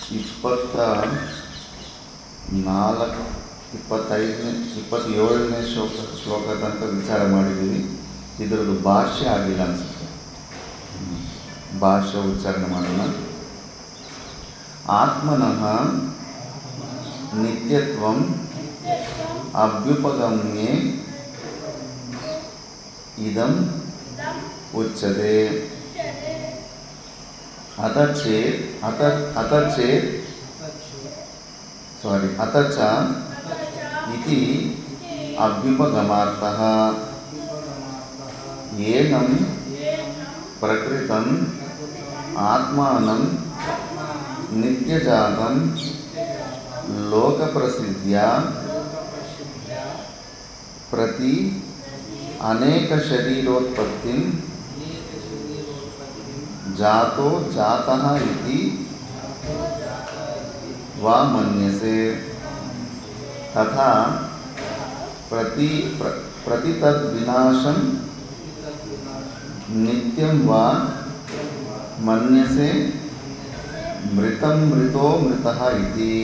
24 27ನೇ ಶ್ಲೋಕ ತನಕ ವಿಚಾರ ಮಾಡಿದ್ದೀವಿ. ಇದರದ್ದು ಭಾಷ್ಯ ಆಗಿಲ್ಲ ಅನಿಸುತ್ತೆ. ಭಾಷ್ಯ ಉಚ್ಚಾರಣೆ ಮಾಡೋಣ. ಆತ್ಮನಃ ನಿತ್ಯತ್ವಂ ಅಭ್ಯುಪಗಮ್ಯೆ ಇದಂ ಉಚ್ಯತೆ. ಅಥ ಚ ಇತಿ ಅಭ್ಯುಪಗಮಾರ್ಥಃ ಏನಂ ಪ್ರಕೃತಂ ಆತ್ಮಾನಂ ನಿತ್ಯಜಾತಂ ಲೋಕಪ್ರಸಿದ್ಧ್ಯ ಪ್ರತಿ ಅನೇಕ ಶರೀರೋತ್ಪತ್ತಿಂ ಜಾತೋ ಜಾತಃ ಇತಿ ವಾ ಮನ್ಯಸೆ. ತಥಾ ಪ್ರತಿತದ್ವಿನಾಶಂ ನಿತ್ಯಂ ವಾ ಮನ್ಯಸೆ ಮೃತಂ ಮೃತೋ ಮೃತಃ ಇತಿ.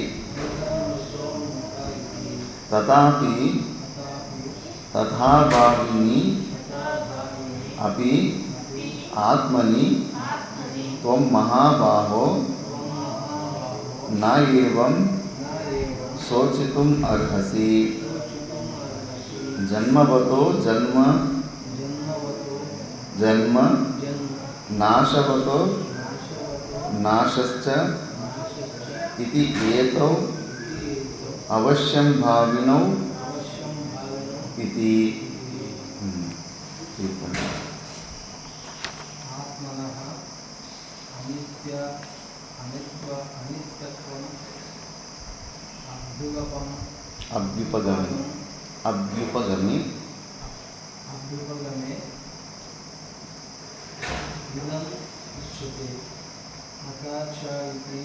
ತಥಾಪಿ ತಥಾಭಾವಿನಿ ಅಪಿ ಆತ್ಮನಿ ತ್ವಂ ಮಹಾಬಾಹೋ ನ ಏವಂ ಶೋಚಿತುಂ ಅರ್ಹಸಿ. ಜನ್ಮವತೋ ಜನ್ಮ ನಾಶವತೋ ನಾಶಶ್ಚ ಇತಿ ಏತೌ ಅವಶ್ಯಂ ಭಾವಿನೌ ಇತಿ. ಆತ್ಮನಃ ಅನಿತ್ಯತ್ವಂ ಅಭ್ಯುಪಗಮೆ ಇದಂ ಉಚ್ಯತೆ. ಅಥ ಚ ಇತಿ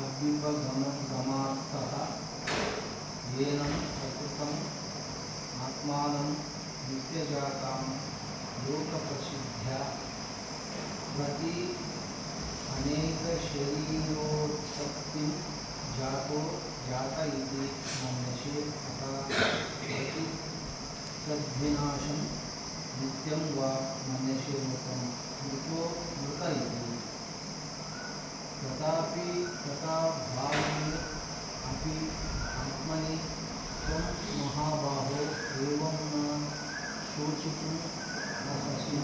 ಅಭ್ಯುಪಗಮಾರ್ಥಃ ಏನಂ ಪ್ರಕೃತಂ ಆತ್ಮಾನಂ ನಿತ್ಯಜಾತಾಂ ಲೋಕಪ್ರಸಿದ್ಧ್ಯ ಪ್ರತಿ ಅನೇಕ ಶರೀರೋತ್ಪತ್ತಿಂ ಜಾತೋ ಜಾತ ಇತಿ ಮನ್ಯಸೆ. ತಥಾ ಪ್ರತಿ ತದ್ವಿನಾಶಂ ನಿತ್ಯಂ ವಾ ಮನ್ಯಸೆ ಮೃತಂ ಮೃತೋ ಮೃತ ಇತಿ. ತಥಾಪಿ ತಥಾಭಾವಿನಿ ಅಪಿ ಆತ್ಮನಿ ತ್ವಂ ಮಹಾಬಾಹೋ ಏವಂ ನ ಶೋಚಿತುಂ ಅರ್ಹಸಿ.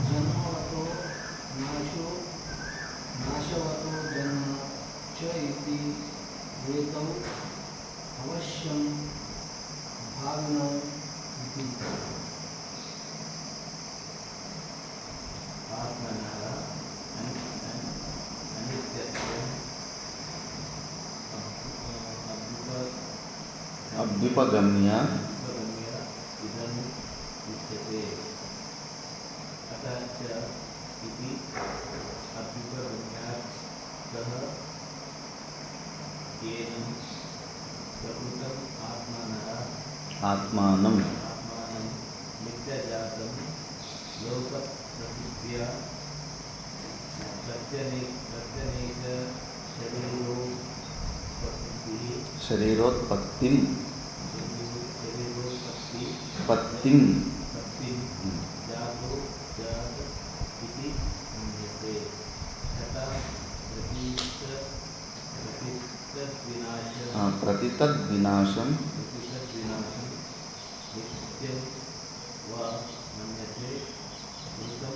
ಜನ್ಮವತೋ ನಾಶವತೋ ಜನ್ಮ ಚ ಇತಿ ಏತೌ ಅವಶ್ಯಂ ಭಾವಿನೌ ಇತಿ. ಆತ್ಮನಃ ಅನಿತ್ಯತ್ವಂ ಅಭ್ಯುಪಗಮ್ಯ ಇದಂ ಉಚ್ಯತೆ. ಅಥ ಚ ಇತಿ ಅಭ್ಯುಪಗಮ್ಯಾರ್ಥಃ ಏನಂ ಪ್ರಕೃತಂ ಆತ್ಮಾನಂ ನಿತ್ಯಜಾತಂ ಲೋಕಪ್ರಸಿದ್ಧ್ಯ ಪ್ರತ್ಯನೇಕ ಶರೀರೋತ್ಪತ್ತಿಂ ಜಾತೋ ಜಾತ ಇತಿ ಮನ್ಯಸೆ. ತಥಾ ಪ್ರತಿತದ್ವಿನಾಶಂ ನಿತ್ಯಂ ವಾ ಮನ್ಯಸೆ ಮೃತಂ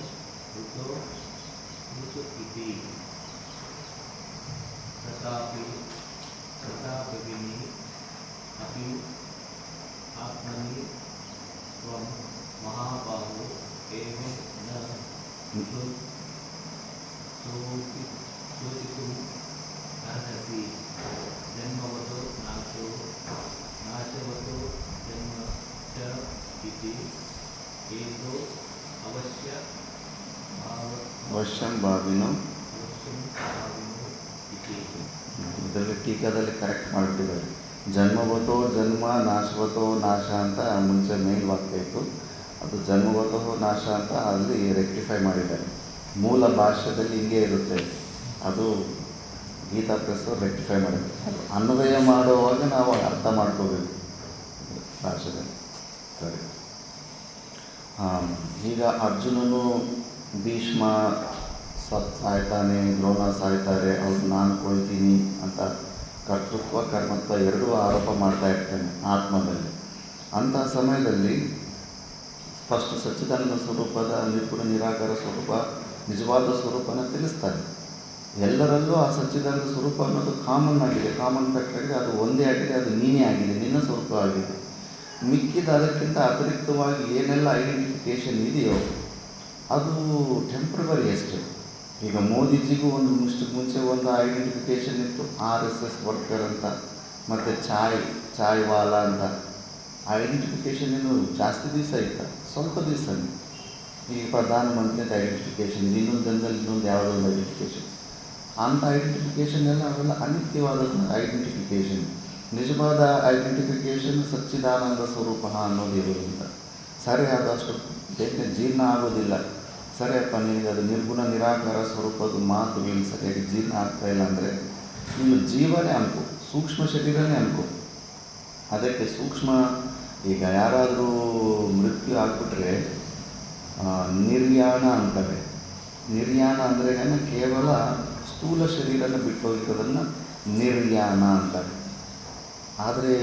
ಮೃತೋ ಮೃತ ಇತಿ. ತಥಾಪಿ ತಥಾಭವಿನಿ ಅಪಿ ಆತ್ಮನಿ ತ್ವಂ ಮಹಾಬಾಹೋ ಏವಂ ನ ಶೋಚಿತುಂ ಅರ್ಹಸಿ. ಜನ್ಮವತೋ ನಾಶವತೋ ಜನ್ಮ ಚ ಇತಿ ಏತೋ ಅವಶ್ಯಂ ಭಾವಿನೋ ಇತಿ. ಇದರಲ್ಲಿ ಟೀಕಾದಲ್ಲಿ ಕರೆಕ್ಟ್ ಮಾಡಿಬಿಟ್ಟಿದ್ದಾರೆ. ಜನ್ಮವತೋ ಜನ್ಮ ನಾಶವತೋ ನಾಶ ಅಂತ ಮುಂಚೆ ಮೇಲ್ ವಾಕ್ಯ ಇತ್ತು. ಅದು ಜನ್ಮವತೋ ನಾಶ ಅಂತ ಅಲ್ಲಿ ರೆಕ್ಟಿಫೈ ಮಾಡಿದ್ದಾರೆ. ಮೂಲ ಭಾಷ್ಯದಲ್ಲಿ ಹಿಂಗೆ ಇರುತ್ತೆ. ಅದು ಗೀತಾ ಪ್ರೆಸ್ ರೆಕ್ಟಿಫೈ ಮಾಡಬೇಕು. ಅನ್ವಯ ಮಾಡುವಾಗ ನಾವು ಅರ್ಥ ಮಾಡ್ಕೋಬೇಕು ಭಾಷೆದಲ್ಲಿ. ಸರಿ. ಈಗ ಅರ್ಜುನನು ಭೀಷ್ಮ ಸಾಯ್ತಾನೆ, ದ್ರೋಣ ಸಾಯ್ತಾರೆ, ಅವ್ರು ನಾನು ಕೊಳ್ತೀನಿ ಅಂತ ಕರ್ತೃತ್ವ ಕರ್ಮತ್ವ ಎರಡೂ ಆರೋಪ ಮಾಡ್ತಾ ಇರ್ತಾನೆ ಆತ್ಮದಲ್ಲಿ. ಅಂಥ ಸಮಯದಲ್ಲಿ ಫಸ್ಟ್ ಸಚ್ಚಿದಾನಂದ ಸ್ವರೂಪದ ನಿರ್ಗುಣ ನಿರಾಕಾರ ಸ್ವರೂಪ ನಿಜವಾದ ಸ್ವರೂಪನ ತಿಳಿಸ್ತಾನೆ. ಎಲ್ಲರಲ್ಲೂ ಆ ಸಚ್ಚಿದಾನಂದ ಸ್ವರೂಪ ಅನ್ನೋದು ಕಾಮನ್ ಆಗಿದೆ, ಕಾಮನ್ ಫ್ಯಾಕ್ಟರ್ ಆಗಿದೆ, ಅದು ಒಂದೇ ಆಗಿದೆ, ಅದು ನೀನೇ ಆಗಿದೆ, ನಿನ್ನ ಸ್ವರೂಪ ಆಗಿದೆ. ಮಿಕ್ಕಿದ ಅದಕ್ಕಿಂತ ಅತಿರಿಕ್ತವಾಗಿ ಏನೆಲ್ಲ ಐಡೆಂಟಿಫಿಕೇಷನ್ ಇದೆಯೋ ಅದು ಟೆಂಪ್ರವರಿ ಅಷ್ಟೇ. ಈಗ ಮೋದಿಜಿಗೂ ಇಷ್ಟಕ್ಕೆ ಮುಂಚೆ ಒಂದು ಐಡೆಂಟಿಫಿಕೇಷನ್ ಇತ್ತು, RSS ವರ್ಕರ್ ಅಂತ, ಮತ್ತು ಚಾಯ್ ವಾಲಾ ಅಂತ. ಐಡೆಂಟಿಫಿಕೇಷನ್ ಏನು ಜಾಸ್ತಿ ದಿವಸ ಇತ್ತು, ಸ್ವಲ್ಪ ದಿವಸನೇ. ಈಗ ಪ್ರಧಾನಮಂತ್ರಿ ಅಂತ ಐಡೆಂಟಿಫಿಕೇಷನ್, ಇನ್ನೊಂದು ಜನದಲ್ಲಿ ಇನ್ನೊಂದು ಯಾವುದೋ ಒಂದು ಐಡೆಂಟಿಫಿಕೇಷನ್. ಅಂಥ ಐಡೆಂಟಿಫಿಕೇಷನ್ ಎಲ್ಲ ಅವೆಲ್ಲ ಅನಿತ್ಯವಾದಂಥ ಐಡೆಂಟಿಫಿಕೇಷನ್. ನಿಜವಾದ ಐಡೆಂಟಿಫಿಕೇಷನ್ ಸಚ್ಚಿದಾನಂದ ಸ್ವರೂಪ ಅನ್ನೋದು ಇರೋದ್ರಿಂದ ಸರಿ ಆದಷ್ಟು ಬೇಗ ಜೀರ್ಣ ಆಗೋದಿಲ್ಲ. ಸರಿಯಪ್ಪ, ನಿನಗೆ ಅದು ನಿರ್ಗುಣ ನಿರಾಕಾರ ಸ್ವರೂಪದ ಮಾತುಗಳು ಸರಿಯಾಗಿ ಜೀರ್ಣ ಆಗ್ತಾಯಿಲ್ಲ ಅಂದರೆ ನೀನು ಜೀವನೇ ಅನ್ಕೋ, ಸೂಕ್ಷ್ಮ ಶರೀರನೇ ಅನ್ಕೋ. ಅದಕ್ಕೆ ಸೂಕ್ಷ್ಮ, ಈಗ ಯಾರಾದರೂ ಮೃತ್ಯು ಆಗಿಬಿಟ್ರೆ ನಿರ್ಯಾಣ ಅಂತಾರೆ. ನಿರ್ಯಾಣ ಅಂದರೆ ಕೇವಲ ಸ್ಥೂಲ ಶರೀರನ ಬಿಟ್ಟು ಹೋಗಿರೋದನ್ನು ನಿರ್ಯಾಣ ಅಂತಾರೆ. ಆದರೆ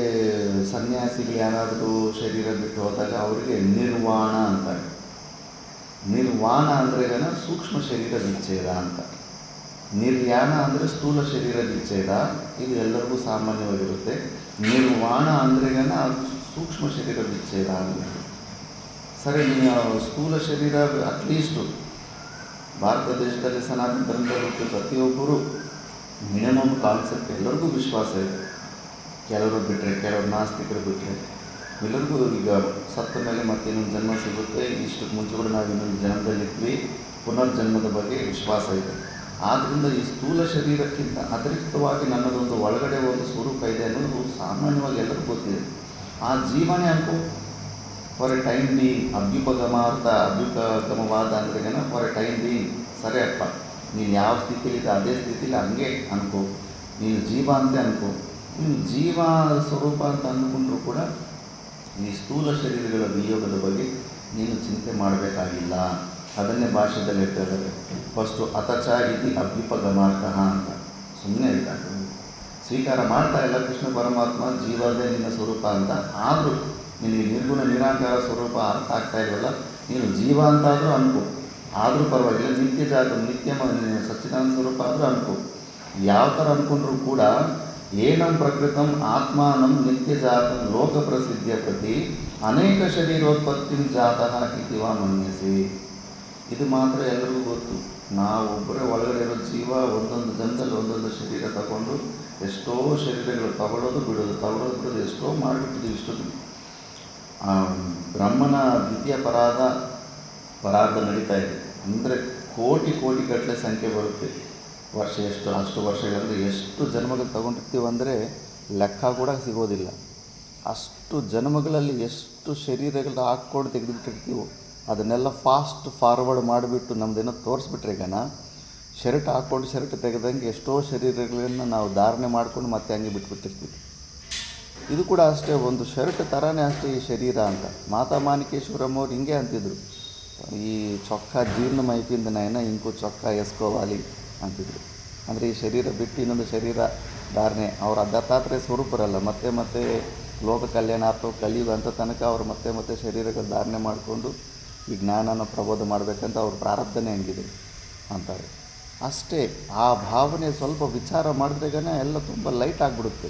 ಸನ್ಯಾಸಿಗಳು ಯಾರಾದರೂ ಶರೀರ ಬಿಟ್ಟು ಹೋದಾಗ ಅವರಿಗೆ ನಿರ್ವಾಣ ಅಂತಾರೆ. ನಿರ್ವಾಣ ಅಂದರೆ ಸೂಕ್ಷ್ಮ ಶರೀರ ವಿಚ್ಛೇದ ಅಂತ. ನಿರ್ಯಾಣ ಅಂದರೆ ಸ್ಥೂಲ ಶರೀರ ವಿಚ್ಛೇದ, ಇದು ಎಲ್ಲರಿಗೂ ಸಾಮಾನ್ಯವಾಗಿರುತ್ತೆ. ನಿರ್ವಾಣ ಅಂದರೆ ಅದು ಸೂಕ್ಷ್ಮ ಶರೀರ ವಿಚ್ಛೇದ ಆಗಬೇಕು. ಸರಿ, ನೀವು ಸ್ಥೂಲ ಶರೀರ ಅಟ್ಲೀಸ್ಟು ಭಾರತ ದೇಶದಲ್ಲಿ ಸನಾತನ ಧರ್ಮದಲ್ಲಿ ಪ್ರತಿಯೊಬ್ಬರು ಮಿನಿಮಮ್ ಕಾನ್ಸೆಪ್ಟ್ ಎಲ್ಲರಿಗೂ ವಿಶ್ವಾಸ ಇದೆ. ಕೆಲವರು ಬಿಟ್ಟರೆ, ಕೆಲವರು ನಾಸ್ತಿಕರು ಬಿಟ್ಟರೆ ಎಲ್ಲರಿಗೂ ಈಗ ಸತ್ತ ಮೇಲೆ ಮತ್ತೆ ಇನ್ನೊಂದು ಜನ್ಮ ಸಿಗುತ್ತೆ, ಇಷ್ಟಕ್ಕೆ ಮುಂಚೆ ಕೂಡ ನಾವು ಇನ್ನೊಂದು ಜನ್ಮದಲ್ಲಿದ್ವಿ, ಪುನರ್ಜನ್ಮದ ಬಗ್ಗೆ ವಿಶ್ವಾಸ ಇದೆ. ಆದ್ದರಿಂದ ಈ ಸ್ಥೂಲ ಶರೀರಕ್ಕಿಂತ ಅತಿರಿಕ್ತವಾಗಿ ನನ್ನದೊಂದು ಒಳಗಡೆ ಒಂದು ಸ್ವರೂಪ ಇದೆ ಅನ್ನೋದು ಸಾಮಾನ್ಯವಾಗಿ ಎಲ್ಲರಿಗೂ ಗೊತ್ತಿದೆ. ಆ ಜೀವನೇ ಅನ್ಕೋ ಫಾರ್ ಎ ಟೈಮ್ ಬೀಯಿಂಗ್. ಅಭ್ಯುಪಗಮವಾದ ಅಂದ್ರೆ ಫಾರ್ ಎ ಟೈಮ್ ಬೀಯಿಂಗ್. ಸರಿ ಅಪ್ಪ, ನೀನು ಯಾವ ಸ್ಥಿತಿಲಿದೆ ಅದೇ ಸ್ಥಿತಿಲಿ ಹಂಗೆ ಅನ್ಕೋ, ನೀನು ಜೀವ ಅಂತ ಅನ್ಕೋ. ನೀನು ಜೀವ ಸ್ವರೂಪ ಅಂತ ಅಂದ್ಕೊಂಡ್ರೂ ಕೂಡ ಈ ಸ್ಥೂಲ ಶರೀರಗಳ ವಿಯೋಗದ ಬಗ್ಗೆ ನೀನು ಚಿಂತೆ ಮಾಡಬೇಕಾಗಿಲ್ಲ. ಅದನ್ನೇ ಭಾಷೆದಲ್ಲಿ ಹೇಳ್ತಾ ಇದ್ದಾರೆ. ಫಸ್ಟು ಅತಚ ಇತಿ ಅಭ್ಯುಪಗಮಾರ್ಥ ಅಂತ ಸುಮ್ಮನೆ ಇರ್ತಾರೆ, ಸ್ವೀಕಾರ ಮಾಡ್ತಾ ಇಲ್ಲ ಕೃಷ್ಣ ಪರಮಾತ್ಮ ಜೀವದೇ ನಿನ್ನ ಸ್ವರೂಪ ಅಂತ. ಆದರೂ ನಿನಗೆ ನಿರ್ಗುಣ ನಿರಾಕಾರ ಸ್ವರೂಪ ಅರ್ಥ ಆಗ್ತಾ ಇಲ್ವಲ್ಲ, ನೀನು ಜೀವ ಅಂತಾದರೂ ಅನ್ಕೋ, ಆದರೂ ಪರವಾಗಿಲ್ಲ. ನಿತ್ಯ ಸಚ್ಚಿದಾನಂದ ಸ್ವರೂಪ ಆದರೂ ಅನ್ಕೋ. ಯಾವ ಥರ ಅಂದ್ಕೊಂಡ್ರೂ ಕೂಡ ಏನಂ ಪ್ರಕೃತಂ ಆತ್ಮಾನಂ ನಿತ್ಯ ಜಾತಂ ಲೋಕ ಪ್ರಸಿದ್ಧಿಯ ಪ್ರತಿ ಅನೇಕ ಶರೀರೋತ್ಪತ್ತಿ ಜಾತಃ ಇತಿವ ಮನ್ಯಸಿ. ಇದು ಮಾತ್ರ ಎಲ್ಲರಿಗೂ ಗೊತ್ತು. ನಾವು ಒಬ್ಬರೇ ಒಳಗಡೆ ಇರೋ ಜೀವ ಒಂದೊಂದು ಜನ್ಮದಲ್ಲಿ ಒಂದೊಂದು ಶರೀರ ತಗೊಂಡು ಎಷ್ಟೋ ಶರೀರಗಳು ತಗೊಳ್ಳೋದು ಬಿಡೋದು ಎಷ್ಟೋ ಮಾಡಿಬಿಟ್ಟಿದ್ದೀವಿ. ಇಷ್ಟೊಂದು ಬ್ರಹ್ಮನ ದ್ವಿತೀಯ ಪರಾರ್ಧ ನಡೀತಾ ಇದೆ ಅಂದರೆ ಕೋಟಿ ಗಟ್ಟಲೆ ಸಂಖ್ಯೆ ಬರುತ್ತೆ. ವರ್ಷ ಅಷ್ಟು ವರ್ಷಗಳಲ್ಲಿ ಎಷ್ಟು ಜನ್ಮಗಳು ತಗೊಂಡಿರ್ತೀವಿ ಅಂದರೆ ಲೆಕ್ಕ ಕೂಡ ಸಿಗೋದಿಲ್ಲ. ಅಷ್ಟು ಜನ್ಮಗಳಲ್ಲಿ ಎಷ್ಟು ಶರೀರಗಳು ಹಾಕ್ಕೊಂಡು ತೆಗೆದುಬಿಟ್ಟಿರ್ತೀವೋ ಅದನ್ನೆಲ್ಲ ಫಾಸ್ಟ್ ಫಾರ್ವರ್ಡ್ ಮಾಡಿಬಿಟ್ಟು ನಮ್ಮದೇನೋ ತೋರಿಸ್ಬಿಟ್ರೆ ಶರ್ಟ್ ಹಾಕ್ಕೊಂಡು ಶರ್ಟ್ ತೆಗೆದಂಗೆ ಎಷ್ಟೋ ಶರೀರಗಳನ್ನು ನಾವು ಧಾರಣೆ ಮಾಡ್ಕೊಂಡು ಮತ್ತೆ ಹಂಗೆ ಬಿಟ್ಬಿಟ್ಟಿರ್ತೀವಿ. ಇದು ಕೂಡ ಅಷ್ಟೇ, ಒಂದು ಶರ್ಟ್ ಥರನೇ ಅಷ್ಟೇ ಈ ಶರೀರ ಅಂತ. ಮಾತಾ ಮಾಣಿಕೇಶ್ವರಮ್ಮ ಅವ್ರು ಹಿಂಗೆ ಅಂತಿದ್ರು, ಈ ಚೊಕ್ಕ ಜೀರ್ಣ ಮೈಪಿಂದ ನಯನ ಇಂಕು ಚೊಕ್ಕ ಎಸ್ಕೋವಾಲಿ ಅಂತಿದ್ರು. ಅಂದರೆ ಈ ಶರೀರ ಬಿಟ್ಟು ಇನ್ನೊಂದು ಶರೀರ ಧಾರಣೆ. ಅವರು ದತ್ತಾತ್ರೇಯ ಸ್ವರೂಪರಲ್ಲ, ಮತ್ತೆ ಲೋಕ ಕಲ್ಯಾಣಾರ್ಥ ಕಲಿಯುಗ ಅಂತ ತನಕ ಅವರು ಮತ್ತೆ ಶರೀರಗಳು ಧಾರಣೆ ಮಾಡಿಕೊಂಡು ಈ ಜ್ಞಾನನ ಪ್ರಬೋಧ ಮಾಡಬೇಕಂತ ಅವ್ರ ಪ್ರಾರಬ್ಧನೇ ಹಂಗಿದೆ ಅಂತಾರೆ. ಅಷ್ಟೇ, ಆ ಭಾವನೆ ಸ್ವಲ್ಪ ವಿಚಾರ ಮಾಡಿದ್ರೆ ಎಲ್ಲ ತುಂಬ ಲೈಟ್ ಆಗಿಬಿಡುತ್ತೆ.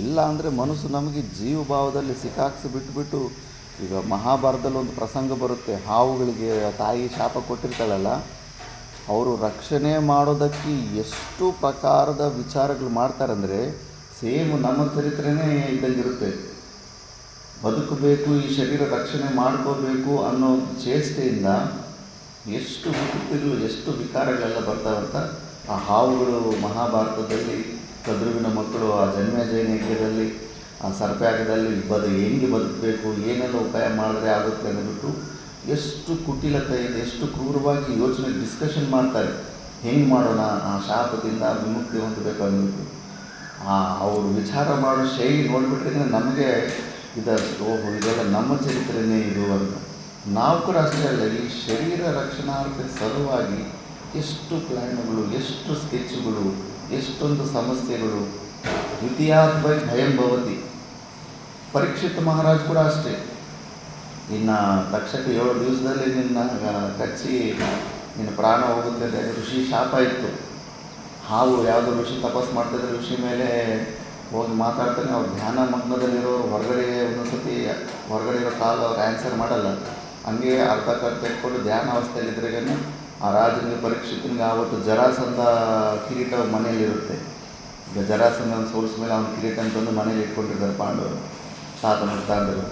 ಇಲ್ಲ ಅಂದರೆ ಮನಸ್ಸು ನಮಗೆ ಜೀವ ಭಾವದಲ್ಲಿ ಸಿಕ್ಕಾಕ್ಸಿ ಬಿಟ್ಟು ಈಗ ಮಹಾಭಾರತದಲ್ಲಿ ಒಂದು ಪ್ರಸಂಗ ಬರುತ್ತೆ, ಹಾವುಗಳಿಗೆ ತಾಯಿ ಶಾಪ ಕೊಟ್ಟಿರ್ತಾಳಲ್ಲ, ಅವರು ರಕ್ಷಣೆ ಮಾಡೋದಕ್ಕೆ ಎಷ್ಟು ಪ್ರಕಾರದ ವಿಚಾರಗಳು ಮಾಡ್ತಾರಂದರೆ ಸೇಮ್ ನಮ್ಮ ಚರಿತ್ರೆನೇ ಇದ್ದಂಗಿರುತ್ತೆ. ಬದುಕಬೇಕು, ಈ ಶರೀರ ರಕ್ಷಣೆ ಮಾಡ್ಕೋಬೇಕು ಅನ್ನೋ ಚೇಷ್ಟೆಯಿಂದ ಎಷ್ಟು ವಿಕೃತಿಗಳು ಎಷ್ಟು ವಿಕಾರಗಳೆಲ್ಲ ಬರ್ತಾವಂತ ಆ ಹಾವುಗಳು ಮಹಾಭಾರತದಲ್ಲಿ ಕದ್ರುವಿನ ಮಕ್ಕಳು ಆ ಜನ್ಮೇಜಯ ಯಜ್ಞದಲ್ಲಿ ಆ ಸರ್ಪಯಾಗದಲ್ಲಿ ಹೆಂಗೆ ಬದುಕಬೇಕು, ಏನೆಲ್ಲ ಉಪಾಯ ಮಾಡಿದ್ರೆ ಆಗುತ್ತೆ ಅಂದ್ಬಿಟ್ಟು ಎಷ್ಟು ಕುಟಿಲತೆ ಇದೆ, ಎಷ್ಟು ಕ್ರೂರವಾಗಿ ಯೋಚನೆ ಡಿಸ್ಕಷನ್ ಮಾಡ್ತಾರೆ. ಹೆಂಗೆ ಮಾಡೋಣ, ಆ ಶಾಪದಿಂದ ವಿಮುಕ್ತಿ ಹೊಂದಬೇಕು ಅನ್ನೋದು ಅವರು ವಿಚಾರ ಮಾಡೋ ಶೈಲಿ ನೋಡಿಬಿಟ್ರೆ ನಮಗೆ ಓಹೋ ಇದೆಲ್ಲ ನಮ್ಮ ಚರಿತ್ರೆಯೇ ಇದು ಅಂತ. ನಾವು ಕೂಡ ಅಷ್ಟೇ ಅಲ್ಲ, ಈ ಶರೀರ ರಕ್ಷಣಾರ್ಥದ ಸಲುವಾಗಿ ಎಷ್ಟು ಪ್ಲ್ಯಾನ್ಗಳು, ಎಷ್ಟು ಸ್ಕೆಚ್ಗಳು, ಎಷ್ಟೊಂದು ಸಮಸ್ಯೆಗಳು. ದ್ವಿತೀಯಾತ್ ಬೈ ಭಯಂ ಭವತಿ. ಪರೀಕ್ಷಿತ್ ಮಹಾರಾಜ್ ಕೂಡ ಅಷ್ಟೇ. ಇನ್ನು ತಕ್ಷಕ 7 ದಿವಸದಲ್ಲಿ ನಿನ್ನ ಕಚ್ಚಿ ನಿನ್ನ ಪ್ರಾಣ ಹೋಗುತ್ತೆ ಅಂತ ಋಷಿ ಶಾಪ ಇತ್ತು. ಹಾವು ಯಾವುದೋ ಋಷಿ ತಪಸ್ ಮಾಡ್ತಿದ್ರೆ ಋಷಿ ಮೇಲೆ ಹೋಗಿ ಮಾತಾಡ್ತಾನೆ. ಅವ್ರು ಧ್ಯಾನ ಮಗ್ನದಲ್ಲಿರೋರು ಹೊರಗಡೆ ಒಂದೊಂದ್ಸತಿ ಹೊರಗಡೆ ಇರೋ ಕಾಲು ಅವ್ರು ಆನ್ಸರ್ ಮಾಡಲ್ಲ. ಹಂಗೆ ಅರ್ಧ ತೆಗೆದುಕೊಂಡು ಧ್ಯಾನ ಅವಸ್ಥೆಯಲ್ಲಿದ್ರೇಗೇನು ಆ ರಾಜನಿಗೆ ಪರೀಕ್ಷಿತನಿಗೆ ಆವತ್ತು ಜರಾಸಂಧ ಕಿರೀಟ ಮನೆಯಲ್ಲಿರುತ್ತೆ. ಈಗ ಜರಾಸಂಧನ ಸೋಲಿಸ ಮೇಲೆ ಅವನ ಕಿರೀಟ ಅಂತಂದು ಮನೇಲಿ ಇಟ್ಕೊಂಡಿರ್ತಾರೆ ಪಾಂಡವರು, ತಾತ ಮುತ್ತಾಂದರು.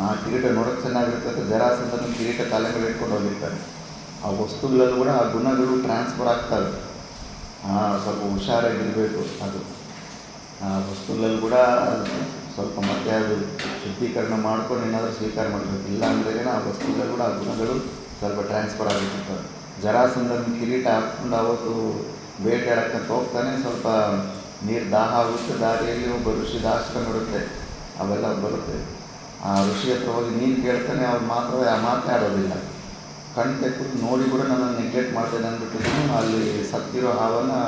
ಆ ಕಿರೀಟ ನೋಡೋಕ್ಕೆ ಚೆನ್ನಾಗಿರುತ್ತೆ ಅಂತ ಜರಾಸಂಧನ ಕಿರೀಟ ತಲೆ ಮೇಲೆ ಇಟ್ಕೊಂಡು ಹೋಗಿರ್ತಾರೆ. ಆ ವಸ್ತುಗಳಲ್ಲೂ ಕೂಡ ಆ ಗುಣಗಳು ಟ್ರಾನ್ಸ್ಫರ್ ಆಗ್ತವೆ. ಸ್ವಲ್ಪ ಹುಷಾರಾಗಿರಬೇಕು. ಅದು ಆ ವಸ್ತುಗಳಲ್ಲಿ ಕೂಡ ಸ್ವಲ್ಪ ಮತ್ತೆ ಅದು ಶುದ್ಧೀಕರಣ ಮಾಡ್ಕೊಂಡು ಏನಾದರೂ ಸ್ವೀಕಾರ ಮಾಡಬೇಕು. ಇಲ್ಲ ಅಂದ್ರೆ ಆ ವಸ್ತುಗಳಲ್ಲಿ ಕೂಡ ಆ ಗುಣಗಳು ಸ್ವಲ್ಪ ಟ್ರಾನ್ಸ್ಫರ್ ಆಗಿರ್ತವೆ. ಜರಾಸಂಧನ ಕಿರೀಟ ಹಾಕ್ಕೊಂಡು ಅವತ್ತು ಬೇಟೆಯಾಡಕ್ಕಂತ ಹೋಗ್ತಾನೆ. ಸ್ವಲ್ಪ ನೀರು ದಾಹ ಆಗುತ್ತೆ, ದಾರಿಯಲ್ಲಿ ಒಬ್ಬ ಋಷಿ ಆಶ್ರಮ ಇರುತ್ತೆ, ಅವೆಲ್ಲ ಬರುತ್ತೆ. ಆ ಋಷಿ ಹತ್ರ ಹೋಗಿ ನೀರು ಕೇಳ್ತಾನೆ. ಅವ್ರು ಮಾತಾಡೋದಿಲ್ಲ. ಕಣ್ಣು ತೆಗೆದು ನೋಡಿ ಕೂಡ ನನ್ನನ್ನು ನೆಗ್ಲೆಕ್ಟ್ ಮಾಡ್ತೇನೆ ಅಂದ್ಬಿಟ್ಟು ಅಲ್ಲಿ ಸತ್ತಿರೋ ಹಾವನ್ನು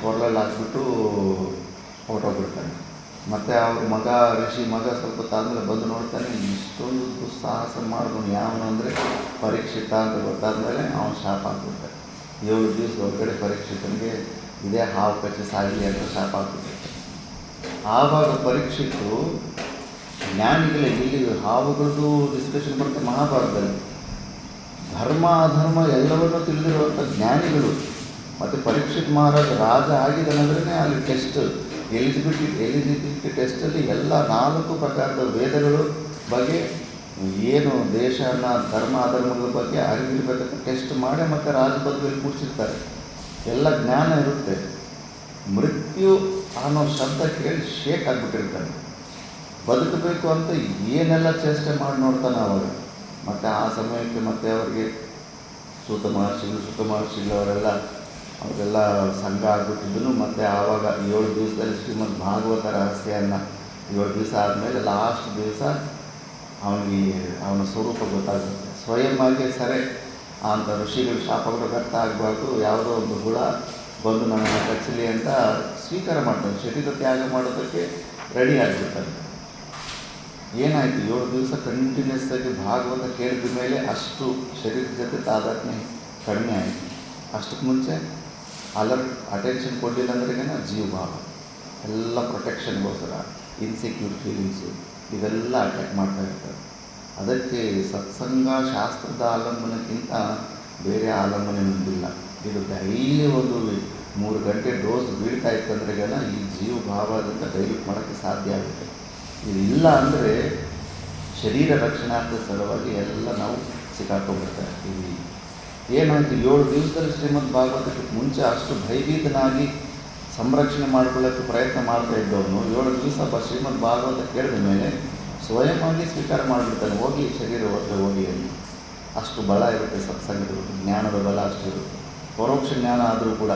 ಕೊರಳಲ್ಲಿ ಹಾಕ್ಬಿಟ್ಟು ಹೊರಟೋಗ್ಬಿಡ್ತಾನೆ. ಮತ್ತು ಅವ್ರ ಮಗ ಋಷಿ ಮಗ ಸ್ವಲ್ಪ ತಾದ್ಮೇಲೆ ಬಂದು ನೋಡ್ತಾನೆ. ಇಷ್ಟೊಂದು ದುಸ್ಸಾಹಸ ಮಾಡಿದವನು ಯಾವನು ಅಂದರೆ ಪರೀಕ್ಷಿತ ಅಂತ ಗೊತ್ತಾದ್ಮೇಲೆ ಅವನು ಶಾಪ ಹಾಕ್ಬಿಡ್ತಾನೆ. 7 ದಿವಸ ಹೊರಗಡೆ ಪರೀಕ್ಷಿತನಿಗೆ ಇದೇ ಹಾವು ಕಚ್ಚಿ ಸಾಗಲಿ ಅಂತ ಶಾಪ ಹಾಕ್ಬಿಡ್ತಾರೆ. ಆವಾಗ ಪರೀಕ್ಷಿತು ಜ್ಞಾನಿಗಳೇ, ಇಲ್ಲಿ ಹಾವುಗಳದ್ದು ಡಿಸ್ಕಷನ್ ಬರುತ್ತೆ ಮಹಾಭಾರತದಲ್ಲಿ. ಧರ್ಮ ಅಧರ್ಮ ಎಲ್ಲವನ್ನೂ ತಿಳಿದಿರುವಂಥ ಜ್ಞಾನಿಗಳು. ಮತ್ತು ಪರೀಕ್ಷಿತ್ ಮಹಾರಾಜ ರಾಜ ಆಗಿದ್ದಾನಂದ್ರೇ ಅಲ್ಲಿ ಟೆಸ್ಟ್ ಎಲಿಜಿಬಿಲಿಟಿ ಟೆಸ್ಟಲ್ಲಿ ಎಲ್ಲ 4 ಪ್ರಕಾರದ ವೇದಗಳು ಬಗ್ಗೆ ಏನು ದೇಶನ ಧರ್ಮ ಅಧರ್ಮಗಳ ಬಗ್ಗೆ ಅರಿವಿರಬೇಕಂತ ಟೆಸ್ಟ್ ಮಾಡಿ ಮತ್ತು ರಾಜಪದವಿಯಲ್ಲಿ ಕೂಡಿಸಿರ್ತಾರೆ. ಎಲ್ಲ ಜ್ಞಾನ ಇರುತ್ತೆ. ಮೃತ್ಯು ಅನ್ನೋ ಶಬ್ದ ಕೇಳಿ ಶೇಕ್ ಆಗಿಬಿಟ್ಟಿರ್ತಾನೆ. ಬದುಕಬೇಕು ಅಂತ ಏನೆಲ್ಲ ಚೇಷ್ಟೆ ಮಾಡಿ ನೋಡ್ತಾನೆ ಅವಾಗ. ಮತ್ತು ಆ ಸಮಯಕ್ಕೆ ಮತ್ತೆ ಅವರಿಗೆ ಸೂತ ಮಹರ್ಷಿಗಳು ಅವರೆಲ್ಲ ಸಂಘ ಆಗಿಬಿಟ್ಟಿದ್ದನು. ಮತ್ತು ಆವಾಗ 7 ದಿವಸದಲ್ಲಿ ಶ್ರೀಮದ್ ಭಾಗವತ ರಹಸ್ಯನ 7 ದಿವಸ ಆದಮೇಲೆ ಲಾಸ್ಟ್ ದಿವಸ ಅವನ ಸ್ವರೂಪ ಗೊತ್ತಾಗುತ್ತೆ. ಸ್ವಯಂ ಆಗಿ ಸರಿ ಅಂತ ಋಷಿಗಳು ಶಾಪಗಳು ವ್ಯರ್ಥ ಆಗಬಾರ್ದು, ಯಾವುದೋ ಒಂದು ಹುಳ ಬಂದು ನನ್ನನ್ನು ಕಚ್ಚಲಿ ಅಂತ ಸ್ವೀಕಾರ ಮಾಡ್ತಾನೆ. ಶರೀರ ತ್ಯಾಗ ಮಾಡೋದಕ್ಕೆ ರೆಡಿ ಆಗಿಬಿಡ್ತಾನೆ. ಏನಾಯಿತು, 7 ದಿವಸ ಕಂಟಿನ್ಯೂಸ್ ಆಗಿ ಭಾಗವತ ಕೇಳಿದ ಮೇಲೆ ಅಷ್ಟು ಶರೀರದ ಜೊತೆ ತಾದಾತ್ಮ್ಯ ಕಡಿಮೆ ಆಯಿತು. ಅಷ್ಟಕ್ಕೆ ಮುಂಚೆ ಅಟೆನ್ಷನ್ ಕೊಡಲಿಲ್ಲ ಅಂದ್ರೇನ ಜೀವಭಾವ ಎಲ್ಲ ಪ್ರೊಟೆಕ್ಷನ್ಗೋಸ್ಕರ ಇನ್ಸೆಕ್ಯೂರ್ ಫೀಲಿಂಗ್ಸು ಇವೆಲ್ಲ ಅಟ್ಯಾಕ್ ಮಾಡ್ತಾ ಇರ್ತಾರೆ. ಅದಕ್ಕೆ ಸತ್ಸಂಗ ಶಾಸ್ತ್ರದ ಆಲಂಬನಕ್ಕಿಂತ ಬೇರೆ ಆಲಂಬನೆ ಹೊಂದಿಲ್ಲ. ಇದು ಡೈಲಿ ಒಂದು 3 ಗಂಟೆ ಡೋಸ್ ಬೀಳ್ತಾ ಇತ್ತಂದ್ರೆಗನ ಈ ಜೀವಭಾವದಿಂದ ಡೈಲ್ಯೂಟ್ ಮಾಡೋಕ್ಕೆ ಸಾಧ್ಯ ಆಗುತ್ತೆ. ಇದಿಲ್ಲ ಅಂದರೆ ಶರೀರ ರಕ್ಷಣಾರ್ಥದ ಸಲುವಾಗಿ ಎಲ್ಲ ನಾವು ಸಿಕ್ಕಾಕೊಂಡ್ಬಿಡ್ತಾರೆ. ಇಲ್ಲಿ ಏನಾಯಿತು, 7 ದಿವಸದಲ್ಲಿ ಶ್ರೀಮದ್ ಭಾಗವತಕ್ಕೆ ಮುಂಚೆ ಅಷ್ಟು ಭಯಭೀತನಾಗಿ ಸಂರಕ್ಷಣೆ ಮಾಡ್ಕೊಳ್ಳೋಕ್ಕೆ ಪ್ರಯತ್ನ ಮಾಡ್ತಾ ಇದ್ದವನು 7 ದಿವಸ ಶ್ರೀಮದ್ ಭಾಗವತ ಕೇಳಿದ ಮೇಲೆ ಸ್ವಯಂವಾಗಿ ಸ್ವೀಕಾರ ಮಾಡಿಬಿಡ್ತಾನೆ. ಹೋಗಿ ಶರೀರ ಹೋಗಿ ಅಂತ. ಅಷ್ಟು ಬಲ ಇರುತ್ತೆ ಸತ್ಸಂಗದ ಜ್ಞಾನದ ಬಲ ಅಷ್ಟು ಇರುತ್ತೆ. ಪರೋಕ್ಷ ಜ್ಞಾನ ಆದರೂ ಕೂಡ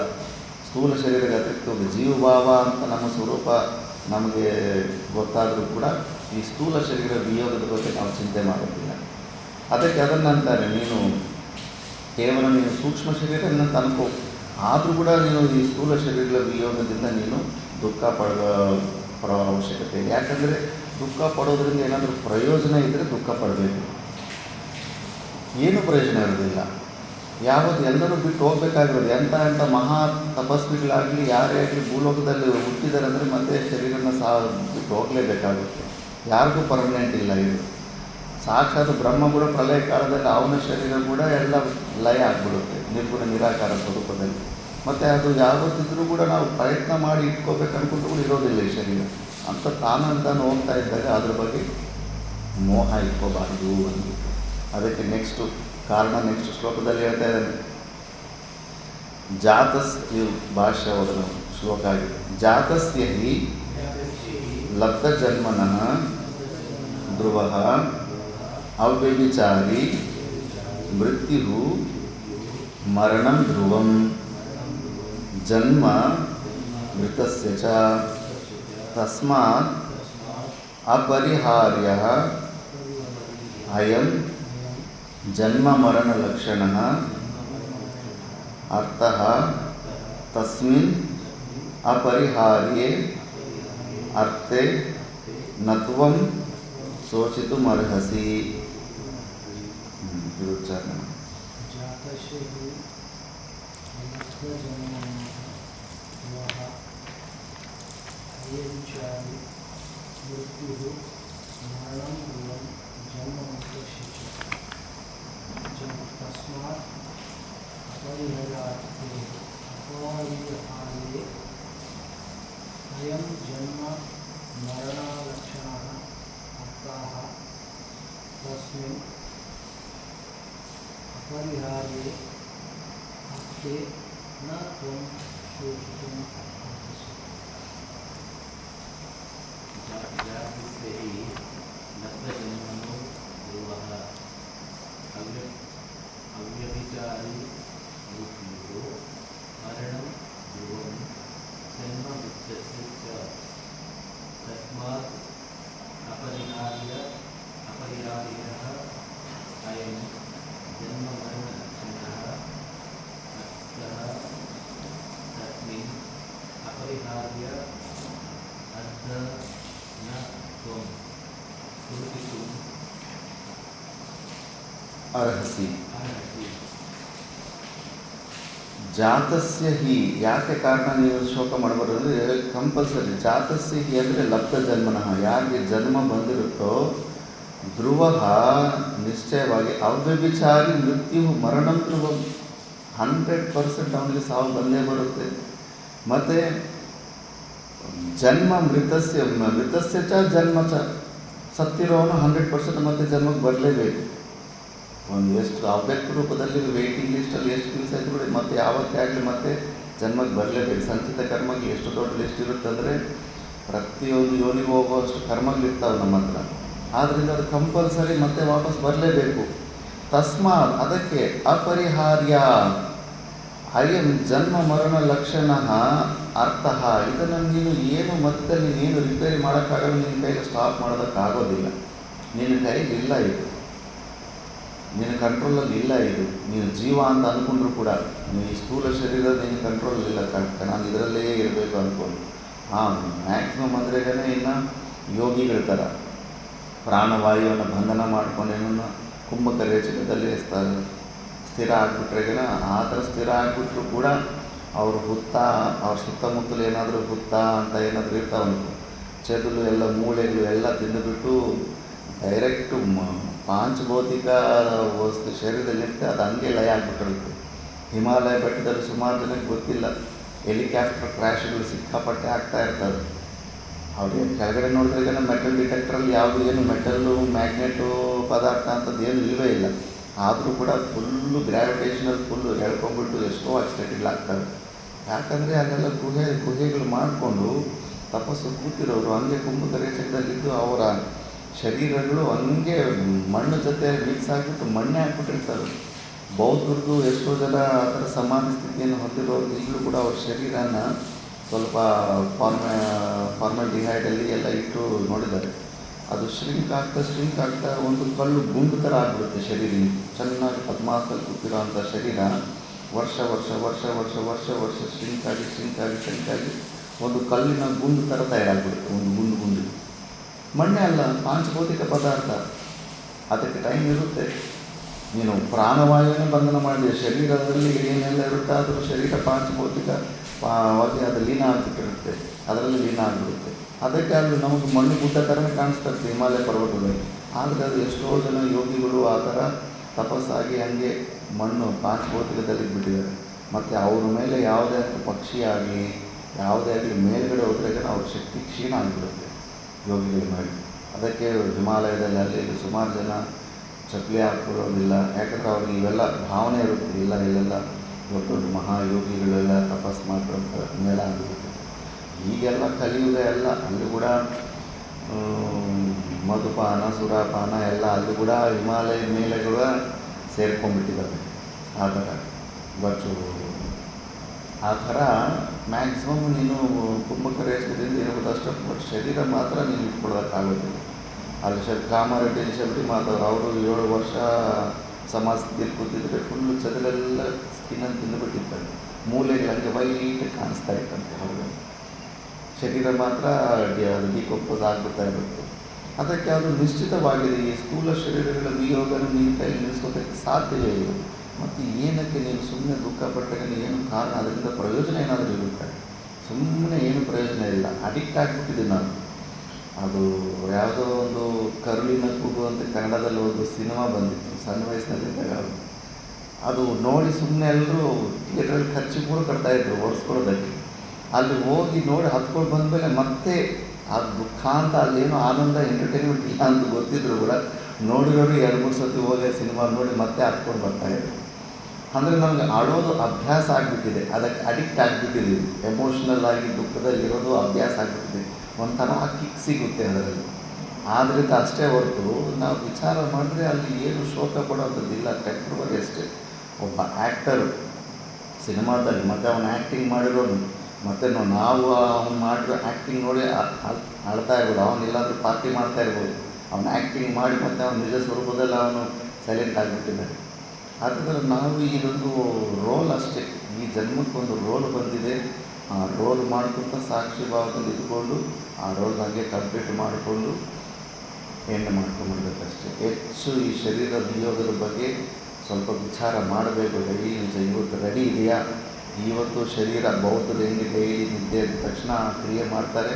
ಸ್ಥೂಲ ಶರೀರಕ್ಕೆ ಅತಿರಿಕ್ತ ಜೀವಭಾವ ಅಂತ ನಮ್ಮ ಸ್ವರೂಪ ನಮಗೆ ಗೊತ್ತಾದರೂ ಕೂಡ ಈ ಸ್ಥೂಲ ಶರೀರ ವಿಯೋಗದ ಬಗ್ಗೆ ನಾವು ಚಿಂತೆ ಮಾಡೋದಿಲ್ಲ. ಅದಕ್ಕೆ ಅದನ್ನು ಅಂತಾರೆ, ಕೇವಲ ನೀನು ಸೂಕ್ಷ್ಮ ಶರೀರ ಅಂತ ಅನ್ಕೋ, ಆದರೂ ಕೂಡ ನೀನು ಈ ಸ್ಥೂಲ ಶರೀರದ ವಿಯೋಗದಿಂದ ನೀನು ದುಃಖ ಪಡೋ ಅವಶ್ಯಕತೆ ಇಲ್ಲ. ಯಾಕಂದರೆ ದುಃಖ ಪಡೋದ್ರಿಂದ ಏನಾದರೂ ಪ್ರಯೋಜನ ಇದ್ದರೆ ದುಃಖ ಪಡಬೇಕು. ಏನೂ ಪ್ರಯೋಜನ ಇರೋದಿಲ್ಲ. ಯಾವುದು ಎಲ್ಲರೂ ಬಿಟ್ಟು ಹೋಗಬೇಕಾಗಿರೋದು. ಎಂಥ ಮಹಾ ತಪಸ್ವಿಗಳಾಗಲಿ ಯಾರೇ ಆಗಲಿ ಭೂಲೋಕದಲ್ಲಿ ಹುಟ್ಟಿದ್ದಾರೆ ಅಂದರೆ ಮತ್ತೆ ಶರೀರನ ಬಿಟ್ಟು ಹೋಗಲೇಬೇಕಾಗುತ್ತೆ. ಯಾರಿಗೂ ಪರ್ಮನೆಂಟ್ ಇಲ್ಲ ಇದು. ಸಾಕ್ಷಾತ್ ಬ್ರಹ್ಮ ಕೂಡ ಪ್ರಲಯ ಕಾಲದಲ್ಲಿ ಅವನ ಶರೀರ ಕೂಡ ಎಲ್ಲ ಲಯ ಆಗಿಬಿಡುತ್ತೆ ನಿರ್ಗುಣ ನಿರಾಕಾರ ಸ್ವರೂಪದಲ್ಲಿ. ಮತ್ತು ಅದು ಯಾವತ್ತಿದ್ರೂ ಕೂಡ ನಾವು ಪ್ರಯತ್ನ ಮಾಡಿ ಇಟ್ಕೋಬೇಕು ಅಂದ್ಕೊಂಡು ಕೂಡ ಇರೋದಿಲ್ಲ ಈ ಶರೀರ ಅಂತ ತಾನಂತಾನು ಹೋಗ್ತಾ ಇದ್ದಾಗ ಅದ್ರ ಬಗ್ಗೆ ಮೋಹ ಇಟ್ಕೋಬಾರ್ದು ಅಂದ್ಬಿಟ್ಟು. ಅದಕ್ಕೆ ನೆಕ್ಸ್ಟ್ ಶ್ಲೋಕದಲ್ಲಿ ಹೇಳ್ತಾ ಇದ್ದಾನೆ. ಜಾತಸ್ಯ ಭಾಷ್ಯ ಹೋದ ಶ್ಲೋಕ ಆಗಿದೆ. ಜಾತಸ್ಯ ಹಿ ಲಬ್ಧ ಜನ್ಮನಃ ಧ್ರುವಃ ಅವ್ಯಭಿಚಾರಿ ಮೃತ್ಯು ಮರಣಂ ಧ್ರುವಂ ಜನ್ಮ ಮೃತಸ್ಯ ಚ ತಸ್ಮಾತ್ ಅಪರಿಹಾರ್ಯಃ ಅಯಂ ಜನ್ಮ ಮರಣ ಲಕ್ಷಣಃ ಅರ್ಥಃ ತಸ್ಮಿನ್ ಅಪರಿಹಾರ್ಯೇ ಅರ್ಥೆ ನತ್ವಂ ಶೋಚಿತುಮರ್ಹಸಿ. ಇದು ಉಚ್ಚಾರಣೆ. ಜಾತಸ್ಯ ಹಿ ಅನರ್ಥಜನ್ಮನಃ ಅಯಂಚಾರಿ ಮೃತ್ಯುಃ ಮರಣಂ ಧ್ರುವಂ ಜನ್ಮ ಮೃತಸ್ಯ ಚ ತಸ್ಮಾತ್ ಅಪರಿಹಾರ್ಯೇ ಅಯಂ ಜನ್ಮ ಮರಣಲಕ್ಷಣಃ ಅರ್ಥಃ ತಸ್ಮಿನ್ ಅಪರಿಹಾರ್ಯೇ ಅರ್ಥೆ ನ ತ್ವಂ ಶೋಚಿತುಂ ಅರ್ಹಸಿ. ಜಾತಸ್ಯ ಹಿ ಲಬ್ಧಜನ್ಮನೋ ಧ್ರುವಃ ಅವ್ಯಭಿಚಾರಿ ಮೃತ್ಯುಃ ಮರಣಂ ಧ್ರುವಂ ಜನ್ಮ ಮೃತಸ್ಯ ಚ ತಸ್ಮಾತ್ ಅಪರಿಹಾರ್ಯಃ ಅಯಂ ಜನ್ಮ ಮರಣ ಲಕ್ಷಣಃ ಅರ್ಥಃ ತಸ್ಮಿನ್ ಅಪರಿಹಾರ್ಯ ಅರ್ಥ ನ ತ್ವಂ ಶೋಚಿತುಂ ಅರ್ಹಸಿ. ಅರ್ಹಸಿ. ಜಾತಸ್ಯ ಹಿ ಯಾಕೆ ಕಾರಣ ನೀವು ಶೋಕ ಮಾಡಬಾರ್ದು ಅಂದರೆ ಕಂಪಲ್ಸರಿ. ಜಾತಸ್ಯ ಹಿ ಅಂದರೆ ಲಬ್ಧ ಜನ್ಮನಃ, ಯಾರಿಗೆ ಜನ್ಮ ಬಂದಿರುತ್ತೋ ಧ್ರುವ ನಿಶ್ಚಯವಾಗಿ ಅವ್ಯಭಿಚಾರಿ ಮೃತ್ಯು ಮರಣಂ ಧ್ರುವಂ 100% ಅವನಿಗೆ ಸಾವು ಬಂದೇ ಬರುತ್ತೆ. ಮತ್ತು ಜನ್ಮ ಮೃತಸ್ಯ ಚ ಜನ್ಮ ಚ ಸತ್ತಿರೋನು 100% ಮತ್ತೆ ಜನ್ಮಕ್ಕೆ ಬರಲೇಬೇಕು. ಒಂದು ಎಷ್ಟು ಅವ್ಯಕ್ತ ರೂಪದಲ್ಲಿ ವೇಟಿಂಗ್ ಲಿಸ್ಟಲ್ಲಿ ಎಷ್ಟು ದಿವಸ ಆಯ್ತು ಬಿಡಿ, ಮತ್ತೆ ಯಾವತ್ತೇ ಆಗಲಿ ಮತ್ತೆ ಜನ್ಮಕ್ಕೆ ಬರಲೇಬೇಕು. ಸಂಚಿತ ಕರ್ಮಗಳು ಎಷ್ಟು ದೊಡ್ಡ ಲಿಸ್ಟ್ ಇರುತ್ತೆ ಅಂದರೆ ಪ್ರತಿಯೊಂದು ಯೋನಿಗೆ ಹೋಗುವಷ್ಟು ಕರ್ಮಗಳಿರ್ತಾವೆ ನಮ್ಮ ಹತ್ರ. ಆದ್ದರಿಂದ ಅದು ಕಂಪಲ್ಸರಿ ಮತ್ತೆ ವಾಪಸ್ ಬರಲೇಬೇಕು. ತಸ್ಮಾತ್ ಅದಕ್ಕೆ ಅಪರಿಹಾರ್ಯ ಅಯಂ ಜನ್ಮ ಮರಣ ಲಕ್ಷಣ ಅರ್ಥಃ. ಇದನ್ನು ನೀನು ಏನು ಮಧ್ಯದಲ್ಲಿ ನೀನು ರಿಪೇರಿ ಮಾಡೋಕ್ಕಾಗಲ್ಲ, ನಿನ್ನ ಕೈಗೆ ಸ್ಟಾಪ್ ಮಾಡೋದಕ್ಕಾಗೋದಿಲ್ಲ. ನಿನ್ನ ಕೈಗೆ ಇಲ್ಲ ಇದು, ನಿನ್ನ ಕಂಟ್ರೋಲಲ್ಲಿ ಇಲ್ಲ ಇದು. ನೀನು ಜೀವ ಅಂತ ಅಂದ್ಕೊಂಡ್ರು ಕೂಡ ನೀನು ಈ ಸ್ಥೂಲ ಶರೀರ ನಿನ್ನ ಕಂಟ್ರೋಲ್ ಇಲ್ಲ. ನಾನು ಇದರಲ್ಲೇ ಇರಬೇಕು ಅಂದ್ಕೊಂಡು ಮ್ಯಾಕ್ಸಿಮಮ್ ಅಂದ್ರೇಗೇ ಇನ್ನು ಯೋಗಿಗಳ ಥರ ಪ್ರಾಣವಾಯುವನ್ನು ಬಂಧನ ಮಾಡ್ಕೊಂಡೇನೋ ಕುಂಭಕ ರೇಚಕದಲ್ಲಿ ಸ್ಥಿರ ಆಗಿಬಿಟ್ರೆಗೇನ ಆ ಥರ ಸ್ಥಿರ ಆಗಿಬಿಟ್ರು ಕೂಡ ಅವರು ಅವ್ರ ಸುತ್ತಮುತ್ತಲು ಏನಾದರೂ ಹುತ್ತ ಅಂತ ಏನಾದರೂ ಇರ್ತಾವೆ, ಚೆದುಲು ಎಲ್ಲ ಮೂಳೆಗಳು ಎಲ್ಲ ತಿಂದುಬಿಟ್ಟು ಡೈರೆಕ್ಟು ಪಾಂಚಭೌತಿಕ ವಸ್ತು ಶರೀರದಲ್ಲಿರುತ್ತೆ, ಅದು ಹಂಗೆ ಲಯ ಆಗಿಬಿಟ್ಟಿರುತ್ತೆ. ಹಿಮಾಲಯ ಬೆಟ್ಟದಲ್ಲಿ ಸುಮಾರು ಜನಕ್ಕೆ ಗೊತ್ತಿಲ್ಲ, ಹೆಲಿಕಾಪ್ಟರ್ ಕ್ರ್ಯಾಶ್ಗಳು ಸಿಕ್ಕಾಪಟ್ಟೆ ಆಗ್ತಾ ಇರ್ತವೆ. ಅವ್ರಿಗೆ ಕೆಳಗಡೆ ನೋಡಿದ್ರೆ ಮೆಟಲ್ ಡಿಟೆಕ್ಟ್ರಲ್ಲಿ ಯಾವುದು ಏನು ಮೆಟಲ್ಲು ಮ್ಯಾಗ್ನೆಟು ಪದಾರ್ಥ ಅಂಥದ್ದು ಏನು ಇಲ್ಲವೇ ಇಲ್ಲ. ಆದರೂ ಕೂಡ ಫುಲ್ಲು ಗ್ರಾವಿಟೇಷನಲ್ ಫುಲ್ಲು ಹೇಳ್ಕೊಂಡ್ಬಿಟ್ಟು ಎಷ್ಟೋ ಆಕ್ಸಿಡೆಂಟ್ಗಳಾಗ್ತವೆ. ಯಾಕಂದರೆ ಅಲ್ಲೆಲ್ಲ ಗುಹೆಗಳು ಮಾಡಿಕೊಂಡು ತಪಸ್ಸು ಕೂತಿರೋರು ಹಂಗೆ ಕುಂಭಕ ರೇಚಕದಲ್ಲಿದ್ದು ಅವರ ಶರೀರಗಳು ಹಂಗೆ ಮಣ್ಣು ಜೊತೆ ಮಿಕ್ಸ್ ಆಗಿಬಿಟ್ಟು ಮಣ್ಣೆ ಹಾಕ್ಬಿಟ್ಟಿರ್ತಾರೆ. ಬೌದ್ಧರಿಗೂ ಎಷ್ಟೋ ಜನ ಆ ಥರ ಸಮಾಧಿ ಸ್ಥಿತಿಯನ್ನು ಹೊಂದಿರೋರು ಈಗಲೂ ಕೂಡ ಅವ್ರ ಶರೀರನ ಸ್ವಲ್ಪ ಫಾರ್ಮಲ್ಡಿಹೈಡಲ್ಲಿ ಎಲ್ಲ ಇಟ್ಟು ನೋಡಿದ್ದಾರೆ. ಅದು ಶ್ರಿಂಕ್ ಆಗ್ತಾ ಒಂದು ಕಲ್ಲು ಗುಂಡು ಥರ ಆಗಿಬಿಡುತ್ತೆ ಶರೀರ. ಚೆನ್ನಾಗಿ ಪದ್ಮಾಸದಲ್ಲಿ ಕೂತಿರೋ ಅಂಥ ಶರೀರ ವರ್ಷ ಶ್ರಿಂಕ್ ಆಗಿ ಒಂದು ಕಲ್ಲಿನ ಗುಂಡು ಥರ ತಯಾರಾಗ್ಬಿಡುತ್ತೆ. ಒಂದು ಗುಂಡು ಮಣ್ಣೆ ಅಲ್ಲ, ಪಾಂಚಭೌತಿಕ ಪದಾರ್ಥ. ಅದಕ್ಕೆ ಟೈಮ್ ಇರುತ್ತೆ. ನೀನು ಪ್ರಾಣವಾಯುವನ್ನು ಬಂಧನ ಮಾಡಿದೆ, ಶರೀರದಲ್ಲಿ ಏನೆಲ್ಲ ಇರುತ್ತೆ ಆದರೂ ಶರೀರ ಪಾಂಚಭೌತಿಕವಾಗಿ ಅದು ಲೀನ ಆಗಿಬಿಟ್ಟಿರುತ್ತೆ, ಅದರಲ್ಲಿ ಲೀನ ಆಗಿಬಿಡುತ್ತೆ. ಅದಕ್ಕೆ ಅದು ನಮಗೆ ಮಣ್ಣು ಗುಡ್ಡ ಥರನೇ ಕಾಣಿಸ್ತಾ ಇರುತ್ತೆ ಹಿಮಾಲಯ ಪರ್ವತದಲ್ಲಿ. ಆದರೆ ಅದು ಎಷ್ಟೋ ಜನ ಯೋಗಿಗಳು ಆ ಥರ ತಪಸ್ಸಾಗಿ ಹಂಗೆ ಮಣ್ಣು ಪಾಂಚಭೌತಿಕದಲ್ಲಿ ಬಿಟ್ಟಿದ್ದಾರೆ. ಮತ್ತು ಅವ್ರ ಮೇಲೆ ಯಾವುದೇ ಪಕ್ಷಿ ಆಗಲಿ ಯಾವುದೇ ಆಗಲಿ ಮೇಲ್ಗಡೆ ಹೋದ್ರೆ ಅವ್ರ ಶಕ್ತಿ ಕ್ಷೀಣ ಆಗಿಬಿಡುತ್ತೆ ಯೋಗಿಗಳ ಮೇಲೆ. ಅದಕ್ಕೆ ಹಿಮಾಲಯದಲ್ಲಿ ಅಲ್ಲಿ ಇಲ್ಲಿ ಸುಮಾರು ಜನ ಚಪ್ಪಲಿ ಹಾಕ್ಕೊಳ್ಳೋದಿಲ್ಲ. ಯಾಕಂದರೆ ಅವ್ರಿಗೆ ಇವೆಲ್ಲ ಭಾವನೆ ಇರುತ್ತೆ, ಇಲ್ಲೆಲ್ಲ ದೊಡ್ಡ ಮಹಾಯೋಗಿಗಳೆಲ್ಲ ತಪಸ್ಸು ಮಾಡ್ಕೊಳ್ತ ಮೇಲೆ ಆಗಿರುತ್ತೆ. ಈಗೆಲ್ಲ ಕಲಿಯುಗ ಎಲ್ಲ ಅಲ್ಲಿ ಕೂಡ ಮಧುಪಾನ ಸುರಾಪಾನ ಎಲ್ಲ ಅಲ್ಲಿ ಕೂಡ ಹಿಮಾಲಯ ಮೇಲೆ ಕೂಡ ಸೇರ್ಕೊಂಡ್ಬಿಟ್ಟಿದ್ದಾವೆ. ಆ ಥರ ಬಚ್ಚು ಆ ಥರ ಮ್ಯಾಕ್ಸಿಮಮ್ ನೀನು ಕುಂಭಕರೇಶ್ವರದಿಂದ ಇರ್ಬೋದು ಅಷ್ಟೇ, ಬಟ್ ಶರೀರ ಮಾತ್ರ ನೀನು ಇಟ್ಕೊಳ್ಳೋಕ್ಕಾಗೋದಿಲ್ಲ. ಅಲ್ಲಿ ಕಾಮಾರೆಡ್ಡಿ ಶಬರಿ ಮಾತಾಡೋರು, ಅವರು 7 ವರ್ಷ ಸಮಾಜ ಸ್ಥಿತಿಯಲ್ಲಿ ಕೂತಿದ್ರೆ ಫುಲ್ಲು ಚದಲೆಲ್ಲ ಸ್ಕಿನ್ನನ್ನು ತಿಂದುಬಿಟ್ಟಿರ್ತಾರೆ, ಮೂಲೆಗಳು ಹಂಗೆ ವೈಟ್ ಕಾಣಿಸ್ತಾ ಇತ್ತಂತೆ ಅವ್ರಿಗೆ. ಶರೀರ ಮಾತ್ರ ಅದು ಡಿಕಂಪೋಸ್ ಆಗಿಬಿಡ್ತಾ ಇರುತ್ತೆ. ಅದಕ್ಕೆ ಅದು ನಿಶ್ಚಿತವಾಗಿದೆ. ಈ ಸ್ಥೂಲ ಶರೀರಗಳ ವಿಯೋಗನ ನೀನು ಕೈಲಿ ನಿಲ್ಲಿಸೋದಕ್ಕೆ ಸಾಧ್ಯವೇ ಇಲ್ಲ. ಮತ್ತು ಏನಕ್ಕೆ ನೀನು ಸುಮ್ಮನೆ ದುಃಖ ಪಟ್ಟಾಗ ಏನು ಕಾರಣ, ಅದರಿಂದ ಪ್ರಯೋಜನ ಏನಾದರೂ ಇರುತ್ತೆ? ಸುಮ್ಮನೆ ಏನು ಪ್ರಯೋಜನ ಇಲ್ಲ. ಅಡಿಕ್ಟ್ ಆಗಿಬಿಟ್ಟಿದ್ದೀನಿ ನಾನು. ಅದು ಯಾವುದೋ ಒಂದು ಕರುಳಿನ ಕೂಗು ಅಂತ ಕನ್ನಡದಲ್ಲಿ ಒಂದು ಸಿನಿಮಾ ಬಂದಿತ್ತು, ಸಣ್ಣ ವಯಸ್ಸಿನಲ್ಲಿದ್ದಾಗ. ಅದು ನೋಡಿ ಸುಮ್ಮನೆ ಎಲ್ಲರೂ ಥಿಯೇಟ್ರಲ್ಲಿ ಖರ್ಚು ಕೂಡ ಕಟ್ತಾಯಿದ್ರು ಓಡಿಸ್ಕೊಳ್ಳೋದಕ್ಕೆ. ಅಲ್ಲಿ ಹೋಗಿ ನೋಡಿ ಹತ್ಕೊಂಡು ಬಂದಮೇಲೆ ಮತ್ತೆ ಆ ದುಃಖ ಅಂತ ಅಲ್ಲೇನೋ ಆನಂದ ಎಂಟರ್ಟೈನ್ಮೆಂಟ್ ಇಲ್ಲ ಅಂತ ಗೊತ್ತಿದ್ರು ಕೂಡ ನೋಡಿರೋರು 2-3 ಸತಿ ಹೋಗಿ ಸಿನಿಮಾ ನೋಡಿ ಮತ್ತೆ ಹತ್ಕೊಂಡು ಬರ್ತಾಯಿದ್ರು. ಅಂದರೆ ನನಗೆ ಅಳೋದು ಅಭ್ಯಾಸ ಆಗಿಬಿಟ್ಟಿದೆ, ಅದಕ್ಕೆ ಅಡಿಕ್ಟ್ ಆಗಿಬಿಟ್ಟಿದ್ದೀವಿ. ಎಮೋಷ್ನಲ್ ಆಗಿ ದುಃಖದಲ್ಲಿರೋದು ಅಭ್ಯಾಸ ಆಗಿಬಿಟ್ಟಿದೆ. ಒಂಥರ ಕಿಕ್ ಸಿಗುತ್ತೆ ಅದರಲ್ಲಿ. ಆದ್ದರಿಂದ ಅಷ್ಟೇ ಹೊರತು ನಾವು ವಿಚಾರ ಮಾಡಿದ್ರೆ ಅಲ್ಲಿ ಏನು ಶೋಕ ಪಡೋಂಥದ್ದಿಲ್ಲ, ಟೆಂಪ್ರವರಿ ಅಷ್ಟೇ. ಒಬ್ಬ ಆ್ಯಕ್ಟರು ಸಿನಿಮಾದಲ್ಲಿ ಮತ್ತು ಅವನು ಆ್ಯಕ್ಟಿಂಗ್ ಮಾಡಿರೋನು ಮತ್ತು ನಾವು ಅವ್ನು ಮಾಡಿರೋ ಆ್ಯಕ್ಟಿಂಗ್ ನೋಡಿ ಅಳ್ತಾ ಇರ್ಬೋದು. ಅವನಿಲ್ಲಾದರೂ ಪಾರ್ಟಿ ಮಾಡ್ತಾ ಇರ್ಬೋದು. ಅವನು ಆ್ಯಕ್ಟಿಂಗ್ ಮಾಡಿ ಮತ್ತು ಅವನ ನಿಜ ಸ್ವರೂಪದಲ್ಲಿ ಅವನು ಸೈಲೆಂಟ್ ಆಗಿಬಿಟ್ಟಿದ್ದಾನೆ. ಆದ್ದರಿಂದ ನಾವು ಇದೊಂದು ರೋಲ್ ಅಷ್ಟೇ, ಈ ಜನ್ಮಕ್ಕೊಂದು ರೋಲ್ ಬಂದಿದೆ. ಆ ರೋಲ್ ಮಾಡ್ಕೊತ ಸಾಕ್ಷಿ ಭಾವದಲ್ಲಿ ಇದ್ಕೊಂಡು ಆ ರೋಲ್ ಹಾಗೆ ಕಂಪ್ಲೀಟ್ ಮಾಡಿಕೊಂಡು ಹೆಣ್ಣು ಮಾಡ್ಕೊಂಡ್ಬಿಡ್ಬೇಕಷ್ಟೇ. ಹೆಚ್ಚು ಈ ಶರೀರ ವಿಯೋಗದ ಬಗ್ಗೆ ಸ್ವಲ್ಪ ವಿಚಾರ ಮಾಡಬೇಕು. ಡೈಲಿ ಇವತ್ತು ರೆಡಿ ಇದೆಯಾ? ಇವತ್ತು ಶರೀರ ಬೌದ್ಧರು ಹೆಂಗೆ ಡೈಲಿ ನಿದ್ದೆ ಎದ್ದ ತಕ್ಷಣ ಕ್ರಿಯೆ ಮಾಡ್ತಾರೆ,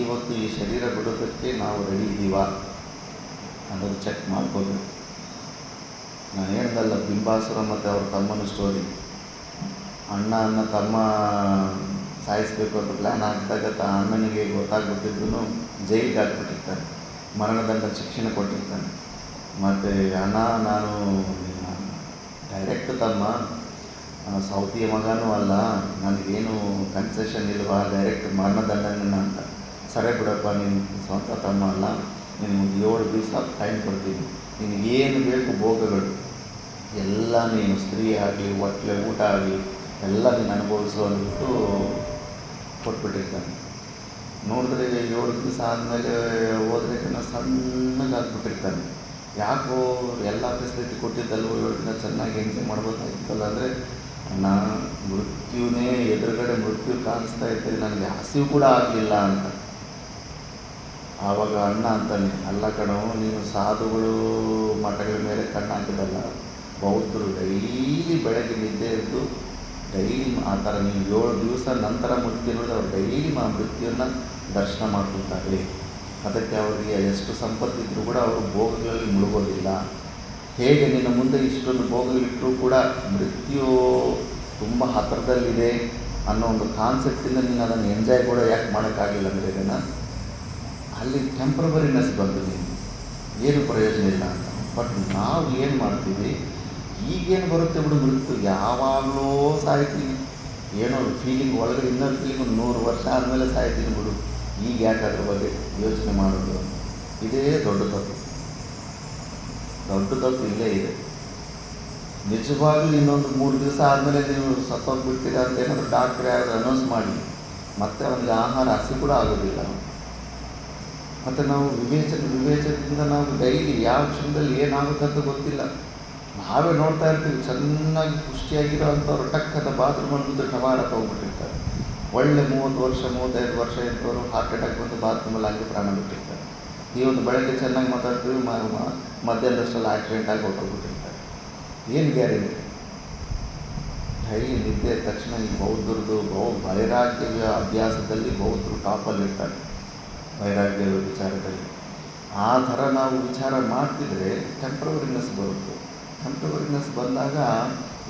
ಇವತ್ತು ಈ ಶರೀರ ಬಿಡೋದಕ್ಕೆ ನಾವು ರೆಡಿ ಇದ್ದೀವಾ ಅನ್ನೋದು ಚೆಕ್ ಮಾಡ್ಕೋಬೇಕು. ನಾನು ಹೇಳ್ದಲ್ಲ, ಬಿಂಬಾಸುರ ಮತ್ತು ಅವ್ರ ತಮ್ಮನ ಸ್ಟೋರಿ. ಅಣ್ಣ ತಮ್ಮ ಸಾಯಿಸಬೇಕು ಅಂತ ಪ್ಲ್ಯಾನ್ ಆಗಿದ್ದಾಗ ಅಣ್ಣನಿಗೆ ಗೊತ್ತಾಗ್ಬಿಟ್ಟಿದ್ರು ಜೈಲಿಗೆ ಹಾಕ್ಬಿಟ್ಟಿರ್ತಾನೆ, ಮರಣದಂಡ ಶಿಕ್ಷೆ ಕೊಟ್ಟಿರ್ತಾನೆ. ಮತ್ತು ಅಣ್ಣ, ನಾನು ಡೈರೆಕ್ಟ್ ತಮ್ಮ, ಸೌತಿಯ ಮಗನೂ ಅಲ್ಲ, ನನಗೇನು ಕನ್ಸೆಷನ್ ಇಲ್ವಾ, ಡೈರೆಕ್ಟ್ ಮರಣದಂಡನ ಅಂತ. ಸರಿ ಬಿಡಪ್ಪ, ನಿನ್ನ ಸ್ವಂತ ತಮ್ಮ ಅಲ್ಲ, ನಿನಗೆ 7 ದಿವಸ ಟೈಮ್ ಕೊಡ್ತೀನಿ, ನಿನಗೇನು ಬೇಕು ಭೋಗಗಳು ಎಲ್ಲ ನೀನು, ಸ್ತ್ರೀ ಆಗಲಿ ಹೊಟ್ಟೆ ಊಟ ಆಗಲಿ ಎಲ್ಲ ನೀನು ಅನುಭವಿಸು ಅಂದ್ಬಿಟ್ಟು ಕೊಟ್ಬಿಟ್ಟಿರ್ತಾನೆ. ನೋಡಿದ್ರೆ 7 ದಿವಸ ಆದಮೇಲೆ ಹೋದ್ರೆ ಸಣ್ಣಗೆ ಆಗ್ಬಿಟ್ಟಿರ್ತಾನೆ. ಯಾಕೋ ಎಲ್ಲ ಫೆಸಿಲಿಟಿ ಕೊಟ್ಟಿದ್ದಲ್ವೋ, 7 ದಿನ ಚೆನ್ನಾಗಿ ಎಂಜಾಯ್ ಮಾಡ್ಬೋದಾಗಿತ್ತಲ್ಲ. ಅಂದರೆ ನಾನು ಮೃತ್ಯುನೇ ಎದುರುಗಡೆ ಮೃತ್ಯು ಕಾಣಿಸ್ತಾ ಇದ್ದರೆ ನನಗೆ ಹಸಿವು ಕೂಡ ಆಗಲಿಲ್ಲ ಅಂತ. ಆವಾಗ ಅಣ್ಣ ಅಂತಾನೆ, ಅಲ್ಲ ಕಣೋ, ನೀನು ಸಾಧುಗಳು ಮಠಗಳ ಮೇಲೆ ಕಣ್ಣು ಹಾಕಿದಲ್ಲ, ಬೌದ್ಧರು ಡೈಲಿ ಬೆಳಗ್ಗೆ ನಿದ್ದೆ ಎದ್ದು ಡೈಲಿ ಆ ಥರ ನೀವು 7 ದಿವಸ ನಂತರ ಮೃತ್ಯು ನೋಡಿದ್ರೆ ಅವ್ರು ಡೈಲಿ ಮೃತ್ಯುವನ್ನು ದರ್ಶನ ಮಾಡ್ಕೊಳ್ತಾರೆ. ಅದಕ್ಕೆ ಅವರಿಗೆ ಎಷ್ಟು ಸಂಪತ್ತಿದ್ರೂ ಕೂಡ ಅವರು ಭೋಗಗಳಲ್ಲಿ ಮುಳುಗೋದಿಲ್ಲ. ಹೇಗೆ ನಿನ್ನ ಮುಂದೆ ಇಷ್ಟೊಂದು ಭೋಗಗಳಿಟ್ಟರೂ ಕೂಡ ಮೃತ್ಯು ತುಂಬ ಹತ್ತಿರದಲ್ಲಿದೆ ಅನ್ನೋ ಒಂದು ಕಾನ್ಸೆಪ್ಟಿಂದ ನೀನು ಅದನ್ನು ಎಂಜಾಯ್ ಕೂಡ ಯಾಕೆ ಮಾಡೋಕ್ಕಾಗಿಲ್ಲ ಅಂದರೆ ಇದನ್ನು ಅಲ್ಲಿ ಟೆಂಪ್ರವರಿನೆಸ್ ಬಂದು ನೀನು ಏನು ಪ್ರಯೋಜನ ಇಲ್ಲ ಅಂತ. ಬಟ್ ನಾವು ಏನು ಮಾಡ್ತೀವಿ, ಈಗೇನು ಬರುತ್ತೆ ಬಿಡು ಮೃತ್ಯು, ಯಾವಾಗಲೂ ಸಾಯ್ತೀವಿ, ಏನೋ ಫೀಲಿಂಗ್ ಒಳಗಡೆ ಇನ್ನೊಂದು ಫೀಲಿಂಗ್ 100 ವರ್ಷ ಆದಮೇಲೆ ಸಾಯ್ತೀನಿ ಬಿಡು, ಈಗ ಯಾಕೆ ಅದ್ರ ಬಗ್ಗೆ ಯೋಚನೆ ಮಾಡೋದು? ಇದೇ ದೊಡ್ಡ ತಪ್ಪು. ದೊಡ್ಡ ತಪ್ಪು ಇಲ್ಲೇ ಇದೆ. ನಿಜವಾಗ್ಲೂ ಇನ್ನೊಂದು 3 ದಿವಸ ಆದಮೇಲೆ ನೀವು ಸತ್ತೋಗ್ಬಿಡ್ತೀರ ಅಂತ ಏನಾದರೂ ಡಾಕ್ಟ್ರ್ ಯಾರಾದರೂ ಅನೌನ್ಸ್ ಮಾಡಿ ಮತ್ತೆ ಅವನಿಗೆ ಆಹಾರ ಹಸಿ ಕೂಡ ಆಗೋದಿಲ್ಲ. ಮತ್ತು ನಾವು ವಿವೇಚನದಿಂದ ನಾವು ಡೈಲಿ ಯಾವ ಕ್ಷಣದಲ್ಲಿ ಏನಾಗುತ್ತಂತ ಗೊತ್ತಿಲ್ಲ. ನಾವೇ ನೋಡ್ತಾ ಇರ್ತೀವಿ, ಚೆನ್ನಾಗಿ ಪುಷ್ಟಿಯಾಗಿರೋ ಅಂಥವ್ರು ಟಕ್ಕದ ಬಾತ್ರೂಮಲ್ಲಿ ಬಿದ್ದು ಟವಾರ ತೊಗೊಂಡ್ಬಿಟ್ಟಿರ್ತಾರೆ. ಒಳ್ಳೆ 30 ವರ್ಷ 35 ವರ್ಷ ಇದ್ದವರು ಹಾರ್ಟ್ ಅಟ್ಯಾಕ್ ಬಂದು ಬಾತ್ರೂಮಲ್ಲಿ ಹಾಕಿ ಪ್ರಾಣ ಬಿಟ್ಟಿರ್ತಾರೆ. ಈ ಒಂದು ಬೆಳಗ್ಗೆ ಚೆನ್ನಾಗಿ ಮಾತಾಡ್ತೀವಿ, ಮಧ್ಯಾಹ್ನದಷ್ಟೆಲ್ಲ ಆಕ್ಸಿಡೆಂಟ್ ಆಗಿ ಹೊರಟೋಗ್ಬಿಟ್ಟಿರ್ತಾರೆ. ಏನು ಗ್ಯಾರಂಟಿ? ಡೈಲಿ ನಿದ್ದೆ ತಕ್ಷಣ ಈ ಬೌದ್ಧರದು ವೈರಾಗ್ಯ ಅಭ್ಯಾಸದಲ್ಲಿ ಬೌದ್ಧರು ಟಾಪಲ್ಲಿರ್ತಾರೆ, ವೈರಾಗ್ಯ ವಿಚಾರದಲ್ಲಿ. ಆ ಥರ ನಾವು ವಿಚಾರ ಮಾಡ್ತಿದ್ರೆ ಟೆಂಪ್ರವರಿನೆಸ್ ಬರುತ್ತೆ. ಟೆಂಪ್ರವರಿನೆಸ್ ಬಂದಾಗ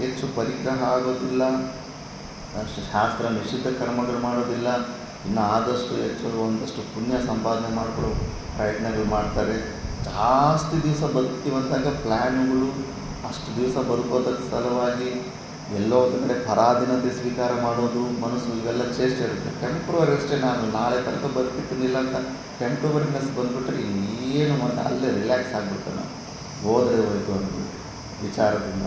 ಹೆಚ್ಚು ಪರಿಗ್ರಹ ಆಗೋದಿಲ್ಲ, ಶಾಸ್ತ್ರ ನಿಷಿದ್ಧ ಕರ್ಮಗಳು ಮಾಡೋದಿಲ್ಲ, ಇನ್ನು ಆದಷ್ಟು ಹೆಚ್ಚು ಒಂದಷ್ಟು ಪುಣ್ಯ ಸಂಪಾದನೆ ಮಾಡಿಕೊಳ್ಳೋ ಪ್ರಯತ್ನಗಳು ಮಾಡ್ತಾರೆ. ಜಾಸ್ತಿ ದಿವಸ ಬದುಕ್ತೀವಂತಾಗ ಪ್ಲ್ಯಾನುಗಳು ಅಷ್ಟು ದಿವಸ ಬದುಕೋದಕ್ಕೆ ಸಲುವಾಗಿ ಎಲ್ಲೋ ಒಂದು ಕಡೆ ಪರಾಧೀನತೆ ಸ್ವೀಕಾರ ಮಾಡೋದು, ಮನಸ್ಸು, ಇವೆಲ್ಲ ಚೇಷ್ಟೆ ಇರುತ್ತೆ. ಟೆಂಪ್ರವರಿ ಅಷ್ಟೇ. ನಾನು ನಾಳೆ ತನಕ ಬದುಕಿರ್ತೀನಿಲ್ಲ ಅಂತ ಟೆಂಪ್ರವರಿನೆಸ್ ಬಂದುಬಿಟ್ರೆ ಏನು ಮತ್ತು ಅಲ್ಲೇ ರಿಲ್ಯಾಕ್ಸ್ ಆಗಿಬಿಡ್ತಾನೆ, ಹೋದರೆ ಹೋಯ್ತು ಅಂದ್ಬಿಟ್ಟು ವಿಚಾರದಿಂದ.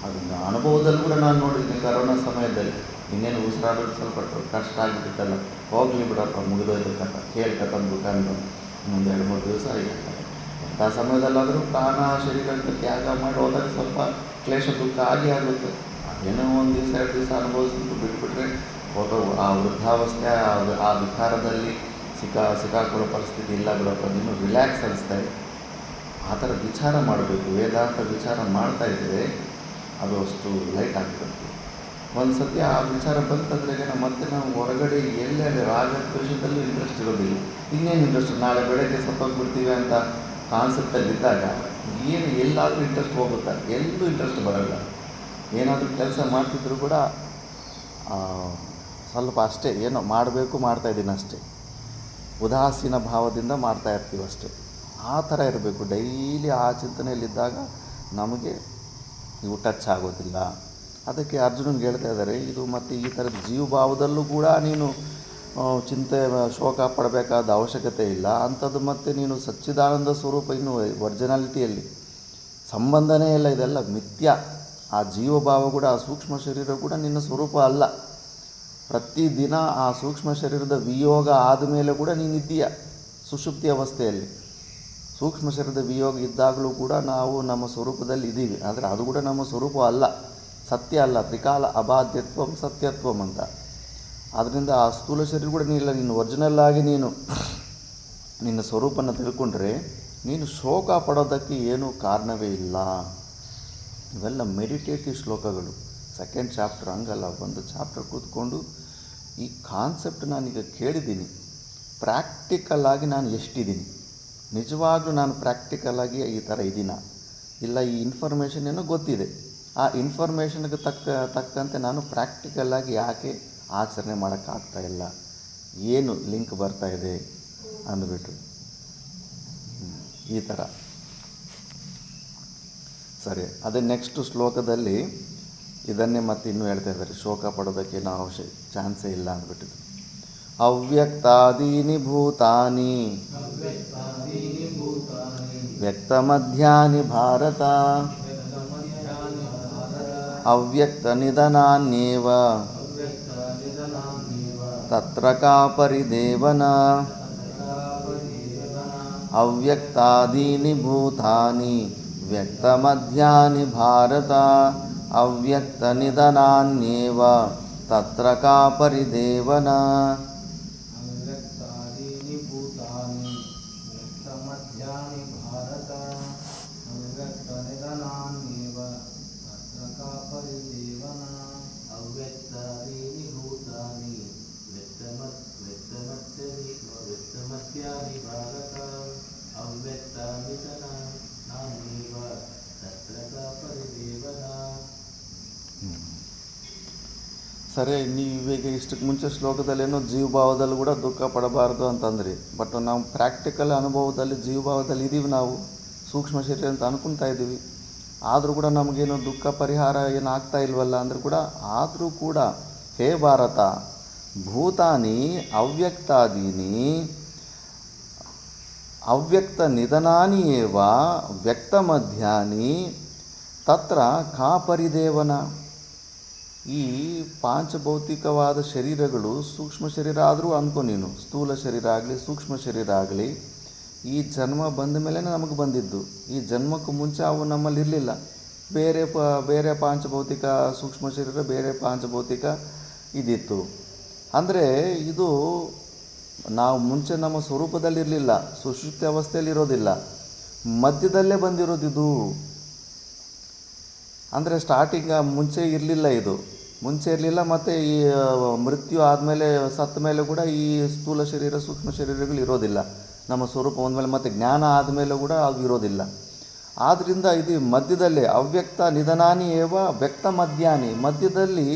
ಅದನ್ನು ಅನುಭವದಲ್ಲಿ ಕೂಡ ನಾನು ನೋಡಿದ್ದೀನಿ ಕರೋನಾ ಸಮಯದಲ್ಲಿ. ಇನ್ನೇನು ಉಸಿರಾಡೋದು ಸ್ವಲ್ಪ ಕಷ್ಟ ಆಗಿಬಿಟ್ಟಿತ್ತಲ್ಲ, ಹೋಗಲಿ ಬಿಡಪ್ಪ ಮುಗಿದೋಯ್ತು ಕಥ, ಕೇಳ್ಕತ್ತಂದ್ಬಿಟ್ಟು ಅಂದು ಇನ್ನೊಂದು 2-3 ದಿವಸ ಆಗಿದೆ. ಎಂಥ ಸಮಯದಲ್ಲಾದರೂ ಪ್ರಾಣ ಶರೀರಕ್ಕೆ ತ್ಯಾಗ ಮಾಡಿ ಹೋದಾಗ ಸ್ವಲ್ಪ ಕ್ಲೇಶ ದುಃಖ ಆಗುತ್ತೆ. ಅದೇನೋ 1 ದಿವಸ 2 ದಿವಸ ಅನುಭವಿಸ್ಬಿಟ್ಟು ಬಿಟ್ಬಿಟ್ರೆ ಆ ವೃದ್ಧಾವಸ್ಥೆ ಆ ವಿಕಾರದಲ್ಲಿ ಸಿಕ್ಕಾಕೊಳ್ಳೋ ಪರಿಸ್ಥಿತಿ ಇಲ್ಲ ಬಿಡಪ್ಪ, ಇನ್ನೂ ರಿಲ್ಯಾಕ್ಸ್ ಅನಿಸ್ತಾ ಇದೆ. ಆ ಥರ ವಿಚಾರ ಮಾಡಬೇಕು. ವೇದಾಂತ ವಿಚಾರ ಮಾಡ್ತಾಯಿದ್ರೆ ಅದು ಅಷ್ಟು ಲೈಟ್ ಆಗಿಬಿಡುತ್ತೆ. ಒಂದು ಸತಿ ಆ ವಿಚಾರ ಬಂತಂದ್ರೆ ಮತ್ತೆ ನಾವು ಹೊರಗಡೆ ಎಲ್ಲೆಲ್ಲಿ ರಾಗದ್ವೇಷದಲ್ಲೂ ಇಂಟ್ರೆಸ್ಟ್ ಇರೋದಿಲ್ಲ. ಇನ್ನೇನು ಇಂಟ್ರೆಸ್ಟ್, ನಾಳೆ ಬೆಳಗ್ಗೆ ಸತ್ತೋಗ್ಬಿಡ್ತೀವಿ ಅಂತ ಕಾನ್ಸೆಪ್ಟಲ್ಲಿ ಇದ್ದಾಗ ಎಲ್ಲಾದರೂ ಇಂಟ್ರೆಸ್ಟ್ ಹೋಗುತ್ತಾ? ಎಲ್ಲೂ ಇಂಟ್ರೆಸ್ಟ್ ಬರೋಲ್ಲ. ಏನಾದರೂ ಕೆಲಸ ಮಾಡ್ತಿದ್ರು ಕೂಡ ಸ್ವಲ್ಪ ಅಷ್ಟೇ, ಏನೋ ಮಾಡಬೇಕು ಮಾಡ್ತಾಯಿದ್ದೀನಿ ಅಷ್ಟೇ, ಉದಾಸೀನ ಭಾವದಿಂದ ಮಾಡ್ತಾಯಿರ್ತೀವಿ ಅಷ್ಟೇ. ಆ ಥರ ಇರಬೇಕು. ಡೈಲಿ ಆ ಚಿಂತನೆಯಲ್ಲಿದ್ದಾಗ ನಮಗೆ ಇವು ಟಚ್ ಆಗೋದಿಲ್ಲ. ಅದಕ್ಕೆ ಅರ್ಜುನನಿಗೆ ಹೇಳ್ತಾ ಇದ್ದಾರೆ, ಇದು ಮತ್ತು ಈ ಥರದ ಜೀವಭಾವದಲ್ಲೂ ಕೂಡ ನೀನು ಚಿಂತೆ ಶೋಕ ಪಡಬೇಕಾದ ಅವಶ್ಯಕತೆ ಇಲ್ಲ. ಅಂಥದ್ದು ಮತ್ತು ನೀನು ಸಚ್ಚಿದಾನಂದ ಸ್ವರೂಪ, ಇನ್ನು ಒರಿಜಿನಾಲಿಟಿಯಲ್ಲಿ ಸಂಬಂಧನೇ ಇಲ್ಲ, ಇದೆಲ್ಲ ಮಿಥ್ಯ. ಆ ಜೀವಭಾವ ಕೂಡ, ಆ ಸೂಕ್ಷ್ಮ ಶರೀರ ಕೂಡ ನಿನ್ನ ಸ್ವರೂಪ ಅಲ್ಲ. ಪ್ರತಿದಿನ ಆ ಸೂಕ್ಷ್ಮ ಶರೀರದ ವಿಯೋಗ ಆದಮೇಲೆ ಕೂಡ ನೀನಿದ್ದೀಯ ಸುಷುಪ್ತಿ ಅವಸ್ಥೆಯಲ್ಲಿ. ಸೂಕ್ಷ್ಮ ಶರೀರದ ವಿಯೋಗ ಇದ್ದಾಗಲೂ ಕೂಡ ನಾವು ನಮ್ಮ ಸ್ವರೂಪದಲ್ಲಿ ಇದ್ದೀವಿ. ಆದರೆ ಅದು ಕೂಡ ನಮ್ಮ ಸ್ವರೂಪ ಅಲ್ಲ, ಸತ್ಯ ಅಲ್ಲ. ತ್ರಿಕಾಲ ಅಬಾಧ್ಯತ್ವಂ ಸತ್ಯತ್ವಂ ಅಂತ. ಆದ್ದರಿಂದ ಆ ಸ್ಥೂಲ ಶರೀರ ಕೂಡ ನೀನಿಲ್ಲ. ನೀನು ಒರಿಜಿನಲ್ ಆಗಿ ನೀನು ನಿನ್ನ ಸ್ವರೂಪನ ತಿಳ್ಕೊಂಡ್ರೆ ನೀನು ಶೋಕ ಪಡೋದಕ್ಕೆ ಏನೂ ಕಾರಣವೇ ಇಲ್ಲ. ಇವೆಲ್ಲ ಮೆಡಿಟೇಟಿವ್ ಶ್ಲೋಕಗಳು. 2nd ಚಾಪ್ಟರ್ ಹಂಗಲ್ಲ, ಒಂದು ಚಾಪ್ಟರ್ ಕೂತ್ಕೊಂಡು ಈ ಕಾನ್ಸೆಪ್ಟ್ ನಾನೀಗ ಕೇಳಿದ್ದೀನಿ, ಪ್ರಾಕ್ಟಿಕಲ್ಲಾಗಿ ನಾನು ಎಷ್ಟಿದ್ದೀನಿ, ನಿಜವಾಗ್ಲೂ ನಾನು ಪ್ರಾಕ್ಟಿಕಲಾಗಿ ಈ ಥರ ಇದ್ದೀನ ಇಲ್ಲ, ಈ ಇನ್ಫಾರ್ಮೇಷನ್ ಏನೋ ಗೊತ್ತಿದೆ, ಆ ಇನ್ಫಾರ್ಮೇಷನ್ಗೆ ತಕ್ಕಂತೆ ನಾನು ಪ್ರಾಕ್ಟಿಕಲ್ಲಾಗಿ ಯಾಕೆ ಆಚರಣೆ ಮಾಡೋಕ್ಕಾಗ್ತಾಯಿಲ್ಲ, ಏನು ಲಿಂಕ್ ಬರ್ತಾಯಿದೆ ಅಂದ್ಬಿಟ್ಟು ಈ ಥರ. ಸರಿ, ಅದೇ ನೆಕ್ಸ್ಟ್ ಶ್ಲೋಕದಲ್ಲಿ ಇದನ್ನೇ ಮತ್ತೆ ಇನ್ನೂ ಹೇಳ್ತಾ ಇದ್ದಾರೆ, ಶೋಕ ಪಡೋದಕ್ಕೆ ನಾವು ಚಾನ್ಸೇ ಇಲ್ಲ ಅಂದ್ಬಿಟ್ಟಿದ್ದು. ಅವ್ಯಕ್ತಾದೀನಿ ಭೂತಾನಿ ವ್ಯಕ್ತಮಧ್ಯಾನಿ ಭಾರತ ಅವ್ಯಕ್ತ ನಿಧನಾನ್ಯೇವ ತತ್ರ ಕಾ ಪರಿದೇವನ. ಅವ್ಯಕ್ತಾದೀನಿ ಭೂತಾನಿ ವ್ಯಕ್ತಮಧ್ಯಾನಿ ಭಾರತ ಅವ್ಯಕ್ತ ನಿಧನಾನ್ಯೇವ ತತ್ರ ಕಾ ಪರಿದೇವನ. ಅವ್ಯಕ್ತಾದೀನಿ ಭೂತಾನಿ ವ್ಯಕ್ತಮಧ್ಯಾನಿ ಭಾರತ ಅವ್ಯಕ್ತ ನಿಧನಾನ್ಯೇವ ತತ್ರ ಕಾ ಪರಿದೇವನ. ಅವ್ಯಕ್ತಾದೀನಿ ಭೂತಾನಿ ವ್ಯಕ್ತಮಧ್ಯಾನಿ ಭಾರತ ಅವ್ಯಕ್ತ ನಿಧನಾನ್ಯೇವ ತತ್ರ ಕಾ ಪರಿದೇವನ. ಸರಿ, ನೀವೀಗ ಇಷ್ಟಕ್ಕೆ ಮುಂಚೆ ಶ್ಲೋಕದಲ್ಲೇನೋ ಜೀವಭಾವದಲ್ಲಿ ಕೂಡ ದುಃಖ ಪಡಬಾರ್ದು ಅಂತಂದ್ರಿ. ಬಟ್ ನಾವು ಪ್ರಾಕ್ಟಿಕಲ್ ಅನುಭವದಲ್ಲಿ ಜೀವಭಾವದಲ್ಲಿ ಇದ್ದೀವಿ, ನಾವು ಸೂಕ್ಷ್ಮ ಶರೀರ ಅಂತ ಅನ್ಕೊತಾ ಇದ್ದೀವಿ. ಆದರೂ ಕೂಡ ನಮಗೇನು ದುಃಖ ಪರಿಹಾರ ಏನು ಆಗ್ತಾ ಇಲ್ವಲ್ಲ ಅಂದರೂ ಕೂಡ, ಆದರೂ ಕೂಡ ಹೇ ಭಾರತ, ಭೂತಾನಿ ಅವ್ಯಕ್ತಾದೀನಿ ಅವ್ಯಕ್ತ ನಿಧನಾನಿ ಏವ ವ್ಯಕ್ತ ಮಧ್ಯಾನಿ ತತ್ರ ಕಾ ಪರಿದೇವನ. ಈ ಪಾಂಚಭೌತಿಕವಾದ ಶರೀರಗಳು ಸೂಕ್ಷ್ಮ ಶರೀರ ಆದರೂ ಅಂದ್ಕೊ ನೀನು, ಸ್ಥೂಲ ಶರೀರ ಆಗಲಿ ಸೂಕ್ಷ್ಮ ಶರೀರ ಆಗಲಿ, ಈ ಜನ್ಮ ಬಂದ ಮೇಲೆ ನಮಗೆ ಬಂದಿದ್ದು. ಈ ಜನ್ಮಕ್ಕೂ ಮುಂಚೆ ಅವು ನಮ್ಮಲ್ಲಿ ಇರಲಿಲ್ಲ. ಬೇರೆ ಪಾಂಚಭೌತಿಕ ಸೂಕ್ಷ್ಮ ಶರೀರ, ಬೇರೆ ಪಾಂಚಭೌತಿಕ ಇದಿತ್ತು. ಅಂದರೆ ಇದು ನಾವು ಮುಂಚೆ ನಮ್ಮ ಸ್ವರೂಪದಲ್ಲಿರಲಿಲ್ಲ, ಸುಷುಪ್ತಿ ಅವಸ್ಥೆಯಲ್ಲಿ ಇರೋದಿಲ್ಲ, ಮಧ್ಯದಲ್ಲೇ ಬಂದಿರೋದಿದು. ಅಂದರೆ ಸ್ಟಾರ್ಟಿಂಗ್ ಮುಂಚೆ ಇರಲಿಲ್ಲ, ಇದು ಮುಂಚೆ ಇರಲಿಲ್ಲ. ಮತ್ತು ಈ ಮೃತ್ಯು ಆದಮೇಲೆ ಸತ್ತ ಮೇಲೆ ಕೂಡ ಈ ಸ್ಥೂಲ ಶರೀರ ಸೂಕ್ಷ್ಮ ಶರೀರಗಳು ಇರೋದಿಲ್ಲ ನಮ್ಮ ಸ್ವರೂಪ ಒಂದಮೇಲೆ. ಮತ್ತು ಜ್ಞಾನ ಆದಮೇಲೆ ಕೂಡ ಅದು ಇರೋದಿಲ್ಲ. ಆದ್ದರಿಂದ ಇದು ಮಧ್ಯದಲ್ಲೇ ಅವ್ಯಕ್ತ ನಿಧನಾನಿ ಏವ ವ್ಯಕ್ತ ಮಧ್ಯಾನಿ, ಮಧ್ಯದಲ್ಲಿ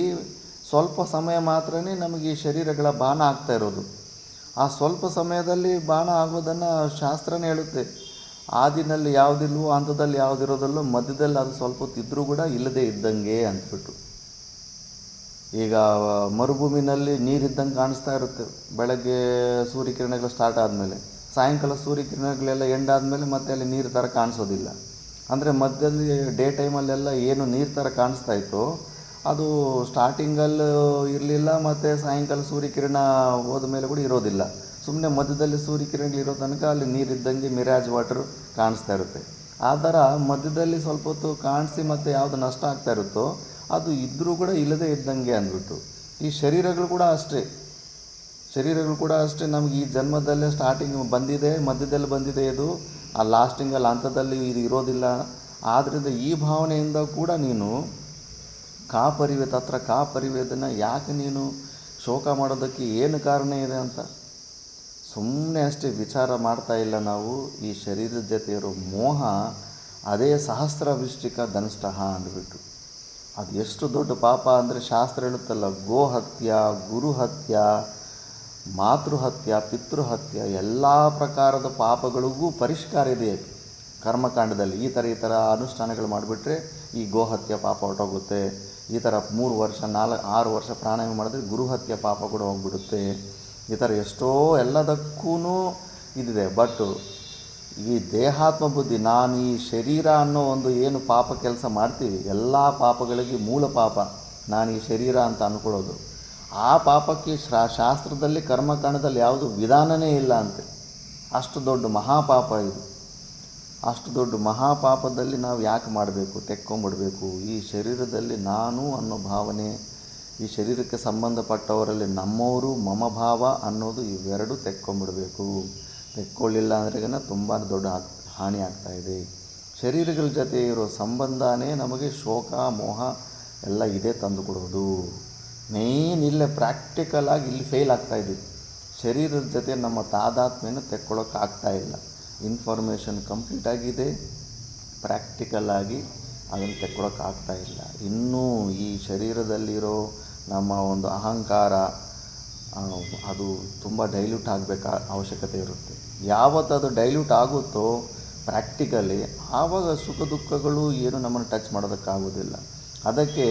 ಸ್ವಲ್ಪ ಸಮಯ ಮಾತ್ರನೇ ನಮಗೆ ಈ ಶರೀರಗಳ ಬಾಣ ಆಗ್ತಾ ಇರೋದು. ಆ ಸ್ವಲ್ಪ ಸಮಯದಲ್ಲಿ ಬಾಣ ಆಗೋದನ್ನು ಶಾಸ್ತ್ರನೇ ಹೇಳುತ್ತೆ. ಆದಿನಲ್ಲಿ ಯಾವುದಿಲ್ವೋ ಅಂಥದ್ದಲ್ಲಿ ಯಾವುದಿರೋದಲ್ಲೋ ಮಧ್ಯದಲ್ಲಿ ಅದು ಸ್ವಲ್ಪ ಹೊತ್ತಿದ್ರೂ ಕೂಡ ಇಲ್ಲದೇ ಇದ್ದಂಗೆ ಅಂದ್ಬಿಟ್ಟು. ಈಗ ಮರುಭೂಮಿನಲ್ಲಿ ನೀರಿದ್ದಂಗೆ ಕಾಣಿಸ್ತಾ ಇರುತ್ತೆ ಬೆಳಗ್ಗೆ ಸೂರ್ಯಕಿರಣಗಳು ಸ್ಟಾರ್ಟ್ ಆದಮೇಲೆ. ಸಾಯಂಕಾಲ ಸೂರ್ಯಕಿರಣಗಳೆಲ್ಲ ಎಂಡಾದಮೇಲೆ ಮತ್ತೆ ಅಲ್ಲಿ ನೀರು ಥರ ಕಾಣಿಸೋದಿಲ್ಲ. ಅಂದರೆ ಮಧ್ಯದಲ್ಲಿ ಡೇ ಟೈಮಲ್ಲೆಲ್ಲ ಏನು ನೀರು ಥರ ಕಾಣಿಸ್ತಾ ಇತ್ತು ಅದು ಸ್ಟಾರ್ಟಿಂಗಲ್ಲಿ ಇರಲಿಲ್ಲ, ಮತ್ತು ಸಾಯಂಕಾಲ ಸೂರ್ಯಕಿರಣ ಹೋದ ಮೇಲೆ ಕೂಡ ಇರೋದಿಲ್ಲ. ಸುಮ್ಮನೆ ಮಧ್ಯದಲ್ಲಿ ಸೂರ್ಯಕಿರಣ ಇರೋ ತನಕ ಅಲ್ಲಿ ನೀರಿದ್ದಂಗೆ ಮಿರಾಜ್ ವಾಟರ್ ಕಾಣಿಸ್ತಾ ಇರುತ್ತೆ. ಆ ಥರ ಮಧ್ಯದಲ್ಲಿ ಸ್ವಲ್ಪ ಹೊತ್ತು ಕಾಣಿಸಿ ಮತ್ತು ಯಾವುದು ನಷ್ಟ ಆಗ್ತಾ ಇರುತ್ತೋ ಅದು ಇದ್ದರೂ ಕೂಡ ಇಲ್ಲದೇ ಇದ್ದಂಗೆ ಅಂದ್ಬಿಟ್ಟು ಈ ಶರೀರಗಳು ಕೂಡ ಅಷ್ಟೇ ನಮಗೆ ಈ ಜನ್ಮದಲ್ಲೇ ಸ್ಟಾರ್ಟಿಂಗ್ ಬಂದಿದೆ, ಮಧ್ಯದಲ್ಲಿ ಬಂದಿದೆ, ಇದು ಆ ಲಾಸ್ಟಿಂಗಲ್ಲಿ ಹಂತದಲ್ಲಿ ಇದು ಇರೋದಿಲ್ಲ. ಆದ್ದರಿಂದ ಈ ಭಾವನೆಯಿಂದ ಕೂಡ ನೀನು ಕಾಪರಿವೇದನ ಯಾಕೆ ನೀನು ಶೋಕ ಮಾಡೋದಕ್ಕೆ ಏನು ಕಾರಣ ಇದೆ ಅಂತ ಸುಮ್ಮನೆ ಅಷ್ಟೇ ವಿಚಾರ ಮಾಡ್ತಾ ಇಲ್ಲ ನಾವು. ಈ ಶರೀರದ ಜೊತೆ ಇರೋ ಮೋಹ ಅದೇ ಸಹಸ್ರವಿಷ್ಟಿಕ ಧನಷ್ಟಃ ಅಂದ್ಬಿಟ್ಟು ಅದು ಎಷ್ಟು ದೊಡ್ಡ ಪಾಪ ಅಂದರೆ ಶಾಸ್ತ್ರ ಹೇಳುತ್ತಲ್ಲ, ಗೋಹತ್ಯ, ಗುರುಹತ್ಯ, ಮಾತೃಹತ್ಯ, ಪಿತೃಹತ್ಯ ಎಲ್ಲ ಪ್ರಕಾರದ ಪಾಪಗಳಿಗೂ ಪರಿಷ್ಕಾರ ಇದೆ ಕರ್ಮಕಾಂಡದಲ್ಲಿ. ಈ ಥರ ಅನುಷ್ಠಾನಗಳು ಮಾಡಿಬಿಟ್ರೆ ಈ ಗೋಹತ್ಯ ಪಾಪ ಹೊರಟೋಗುತ್ತೆ. ಈ ಥರ 3 ವರ್ಷ 6 ವರ್ಷ ಪ್ರಾಣಾಯಾಮ ಮಾಡಿದ್ರೆ ಗುರುಹತ್ಯ ಪಾಪ ಕೂಡ ಹೋಗ್ಬಿಡುತ್ತೆ. ಈ ಥರ ಎಷ್ಟೋ ಎಲ್ಲದಕ್ಕೂ ಇದಿದೆ. ಬಟ್ ಈ ದೇಹಾತ್ಮ ಬುದ್ಧಿ, ನಾನು ಈ ಶರೀರ ಅನ್ನೋ ಒಂದು ಏನು ಪಾಪ ಕೆಲಸ ಮಾಡ್ತೀವಿ, ಎಲ್ಲ ಪಾಪಗಳಿಗೆ ಮೂಲ ಪಾಪ ನಾನು ಈ ಶರೀರ ಅಂತ ಅಂದ್ಕೊಳ್ಳೋದು. ಆ ಪಾಪಕ್ಕೆ ಶಾಸ್ತ್ರದಲ್ಲಿ ಕರ್ಮಕಾಂಡದಲ್ಲಿ ಯಾವುದು ವಿಧಾನವೇ ಇಲ್ಲ ಅಂತೆ. ಅಷ್ಟು ದೊಡ್ಡ ಮಹಾಪಾಪ ಇದು. ಅಷ್ಟು ದೊಡ್ಡ ಮಹಾಪಾಪದಲ್ಲಿ ನಾವು ಯಾಕೆ ಮಾಡಬೇಕು? ತೆಕ್ಕೊಂಬಿಡಬೇಕು. ಈ ಶರೀರದಲ್ಲಿ ನಾನು ಅನ್ನೋ ಭಾವನೆ, ಈ ಶರೀರಕ್ಕೆ ಸಂಬಂಧಪಟ್ಟವರಲ್ಲಿ ನಮ್ಮವರು ಮಮ ಭಾವ ಅನ್ನೋದು ಇವೆರಡೂ ತೆಕ್ಕೊಂಬಿಡಬೇಕು. ತೆಕ್ಕೊಳ್ಳಿಲ್ಲ ಅಂದ್ರೆಗನ ತುಂಬ ದೊಡ್ಡ ಹಾನಿ ಆಗ್ತಾಯಿದೆ. ಶರೀರಗಳ ಜೊತೆ ಇರೋ ಸಂಬಂಧನೇ ನಮಗೆ ಶೋಕ ಮೋಹ ಎಲ್ಲ ಇದೇ ತಂದು ಕೊಡೋದು. ಮೇಯ್ನ್ ಇಲ್ಲೇ ಪ್ರಾಕ್ಟಿಕಲಾಗಿ ಇಲ್ಲಿ ಫೇಲ್ ಆಗ್ತಾಯಿದ್ದೀವಿ. ಶರೀರದ ಜೊತೆ ನಮ್ಮ ತಾದಾತ್ಮ್ಯನ ತೆಕ್ಕೊಳ್ಳೋಕ್ಕಾಗ್ತಾಯಿಲ್ಲ. ಇನ್ಫಾರ್ಮೇಷನ್ ಕಂಪ್ಲೀಟ್ ಆಗಿದೆ, ಪ್ರಾಕ್ಟಿಕಲಾಗಿ ಅದನ್ನು ತೆಕ್ಕೊಳ್ಳೋಕ್ಕಾಗ್ತಾಯಿಲ್ಲ. ಇನ್ನೂ ಈ ಶರೀರದಲ್ಲಿರೋ ನಮ್ಮ ಒಂದು ಅಹಂಕಾರ ಅದು ತುಂಬ ಡೈಲ್ಯೂಟ್ ಆಗಬೇಕಾ ಅವಶ್ಯಕತೆ ಇರುತ್ತೆ. ಯಾವತ್ತು ಅದು ಡೈಲ್ಯೂಟ್ ಆಗುತ್ತೋ ಪ್ರಾಕ್ಟಿಕಲಿ ಆವಾಗ ಸುಖ ದುಃಖಗಳು ಏನು ನಮ್ಮನ್ನು ಟಚ್ ಮಾಡೋದಕ್ಕಾಗೋದಿಲ್ಲ. ಅದಕ್ಕೆ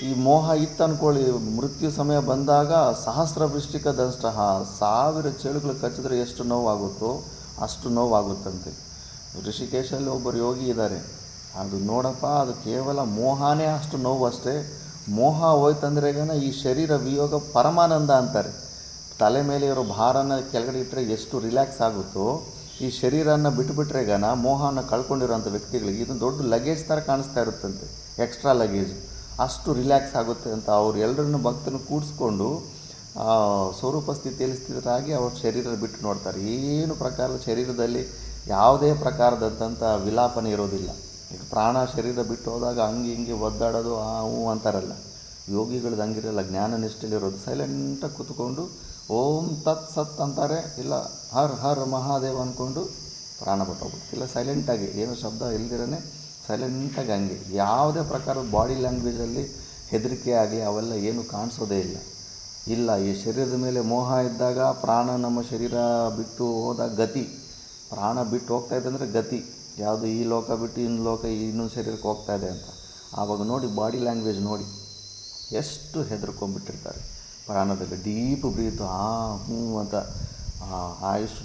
ಈ ಮೋಹ ಇತ್ತು ಅಂದ್ಕೊಳ್ಳಿ, ಮೃತ್ಯು ಸಮಯ ಬಂದಾಗ ಸಹಸ್ರವೃಷ್ಟಿಕ ದಂಷ್ಟಃ 1000 ಚೇಳುಗಳು ಕಚ್ಚಿದ್ರೆ ಎಷ್ಟು ನೋವಾಗುತ್ತೋ ಅಷ್ಟು ನೋವಾಗುತ್ತಂತೆ. ಋಷಿಕೇಶಲ್ಲಿ ಒಬ್ಬರು ಯೋಗಿ ಇದ್ದಾರೆ, ಅದು ನೋಡಪ್ಪ, ಅದು ಕೇವಲ ಮೋಹನೇ ಅಷ್ಟು ನೋವು ಅಷ್ಟೇ. ಮೋಹ ಹೋಯ್ತಂದ್ರೆಗನ ಈ ಶರೀರ ವಿಯೋಗ ಪರಮಾನಂದ ಅಂತಾರೆ. ತಲೆ ಮೇಲೆ ಇರೋ ಭಾರನ ಕೆಳಗಡೆ ಇಟ್ಟರೆ ಎಷ್ಟು ರಿಲ್ಯಾಕ್ಸ್ ಆಗುತ್ತೋ, ಈ ಶರೀರನ ಬಿಟ್ಟುಬಿಟ್ರೆಗನ ಮೋಹನ ಕಳ್ಕೊಂಡಿರೋಂಥ ವ್ಯಕ್ತಿಗಳಿಗೆ ಇದು ದೊಡ್ಡ ಲಗೇಜ್ ಥರ ಕಾಣಿಸ್ತಾ ಇರುತ್ತಂತೆ, ಎಕ್ಸ್ಟ್ರಾ ಲಗೇಜ್. ಅಷ್ಟು ರಿಲ್ಯಾಕ್ಸ್ ಆಗುತ್ತೆ ಅಂತ ಅವ್ರು ಎಲ್ಲರನ್ನು ಭಕ್ತನ ಕೂಡಿಸ್ಕೊಂಡು ಸ್ವರೂಪ ಸ್ಥಿತಿಯಲ್ಲಿ ಸ್ಥಿತರಾಗಿ ಅವ್ರ ಶರೀರ ಬಿಟ್ಟು ನೋಡ್ತಾರೆ. ಏನು ಪ್ರಕಾರದ ಶರೀರದಲ್ಲಿ ಯಾವುದೇ ಪ್ರಕಾರದಂಥ ವಿಲಾಪನೆ ಇರೋದಿಲ್ಲ. ಈಗ ಪ್ರಾಣ ಶರೀರ ಬಿಟ್ಟು ಹೋದಾಗ ಹಿಂಗೆ ಒದ್ದಾಡೋದು ಹೂ ಅಂತಾರಲ್ಲ, ಯೋಗಿಗಳದ್ದು ಹಂಗಿರಲ್ಲ. ಜ್ಞಾನ ನಿಷ್ಠೆಲಿರೋದು ಸೈಲೆಂಟಾಗಿ ಕೂತ್ಕೊಂಡು ಓಂ ತತ್ ಸತ್ ಅಂತಾರೆ, ಇಲ್ಲ ಹರ್ ಹರ್ ಮಹಾದೇವ್ ಅಂದ್ಕೊಂಡು ಪ್ರಾಣ ಬಿಟ್ಟೋಗ್ಬಿಟ್ಟು, ಇಲ್ಲ ಸೈಲೆಂಟಾಗಿ ಏನು ಶಬ್ದ ಇಲ್ದಿರೇ ಸೈಲೆಂಟಾಗಿ ಹಂಗೆ ಯಾವುದೇ ಪ್ರಕಾರದ ಬಾಡಿ ಲ್ಯಾಂಗ್ವೇಜಲ್ಲಿ ಹೆದರಿಕೆ ಆಗಲಿ ಅವೆಲ್ಲ ಏನು ಕಾಣಿಸೋದೇ ಇಲ್ಲ. ಈ ಶರೀರದ ಮೇಲೆ ಮೋಹ ಇದ್ದಾಗ ಪ್ರಾಣ ನಮ್ಮ ಶರೀರ ಬಿಟ್ಟು ಹೋದಾಗ ಗತಿ, ಪ್ರಾಣ ಬಿಟ್ಟು ಹೋಗ್ತಾಯಿದೆ ಅಂದರೆ ಗತಿ ಯಾವುದು, ಈ ಲೋಕ ಬಿಟ್ಟು ಇನ್ನೊಂದು ಶರೀರಕ್ಕೆ ಹೋಗ್ತಾಯಿದೆ ಅಂತ. ಆವಾಗ ನೋಡಿ ಬಾಡಿ ಲ್ಯಾಂಗ್ವೇಜ್ ನೋಡಿ ಎಷ್ಟು ಹೆದರ್ಕೊಂಡ್ಬಿಟ್ಟಿರ್ತಾರೆ. ಪ್ರಾಣದಲ್ಲಿ ಡೀಪ್ ಬ್ರೀತ್ ಹ್ಞೂ ಅಂತ ಆಯುಷ್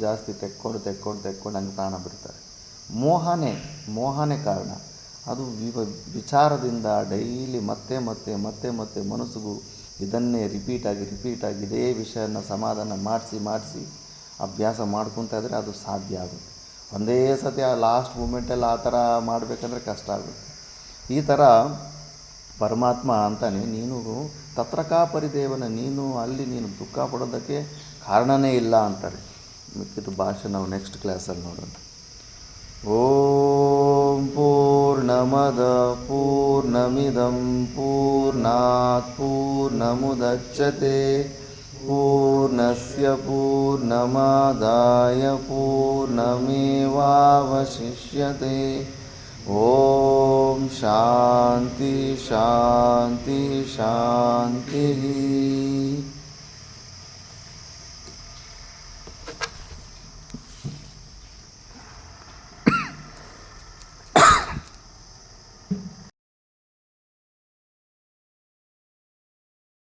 ಜಾಸ್ತಿ ತೆಕ್ಕೊಂಡು ಹಂಗೆ ಪ್ರಾಣ ಬಿಡ್ತಾರೆ. ಮೋಹನೇ ಕಾರಣ. ಅದು ವಿಚಾರದಿಂದ ಡೈಲಿ ಮತ್ತೆ ಮನಸ್ಸಿಗೂ ಇದನ್ನೇ ರಿಪೀಟಾಗಿ ಇದೇ ವಿಷಯನ ಸಮಾಧಾನ ಮಾಡಿಸಿ ಅಭ್ಯಾಸ ಮಾಡ್ಕೊತಾ ಇದ್ದರೆ ಅದು ಸಾಧ್ಯ ಆಗುತ್ತೆ. ಒಂದೇ ಸತಿ ಆ ಲಾಸ್ಟ್ ಮೂಮೆಂಟಲ್ಲಿ ಆ ಥರ ಮಾಡಬೇಕಂದ್ರೆ ಕಷ್ಟ ಆಗುತ್ತೆ. ಈ ಥರ ಪರಮಾತ್ಮ ಅಂತಾನೆ ನೀನು ತತ್ರಕಾ ಪರಿದೇವನ, ನೀನು ದುಃಖ ಪಡೋದಕ್ಕೆ ಕಾರಣನೇ ಇಲ್ಲ ಅಂತಾರೆ. ಮಿಕ್ಕಿದ ಭಾಷೆ ನಾವು ನೆಕ್ಸ್ಟ್ ಕ್ಲಾಸಲ್ಲಿ ನೋಡೋಣ. ಓಂ ಪೂರ್ಣಮದ ಪೂರ್ಣಮಿದಂ ಪೂರ್ಣಾತ್ ಪೂರ್ಣಮುದಚ್ಯತೆ ಪೂರ್ಣಸ್ಯ ಪೂರ್ಣಮಾದಾಯ ಪೂರ್ಣಮೇವಾವಶಿಷ್ಯತೆ. ಓಂ ಶಾಂತಿ.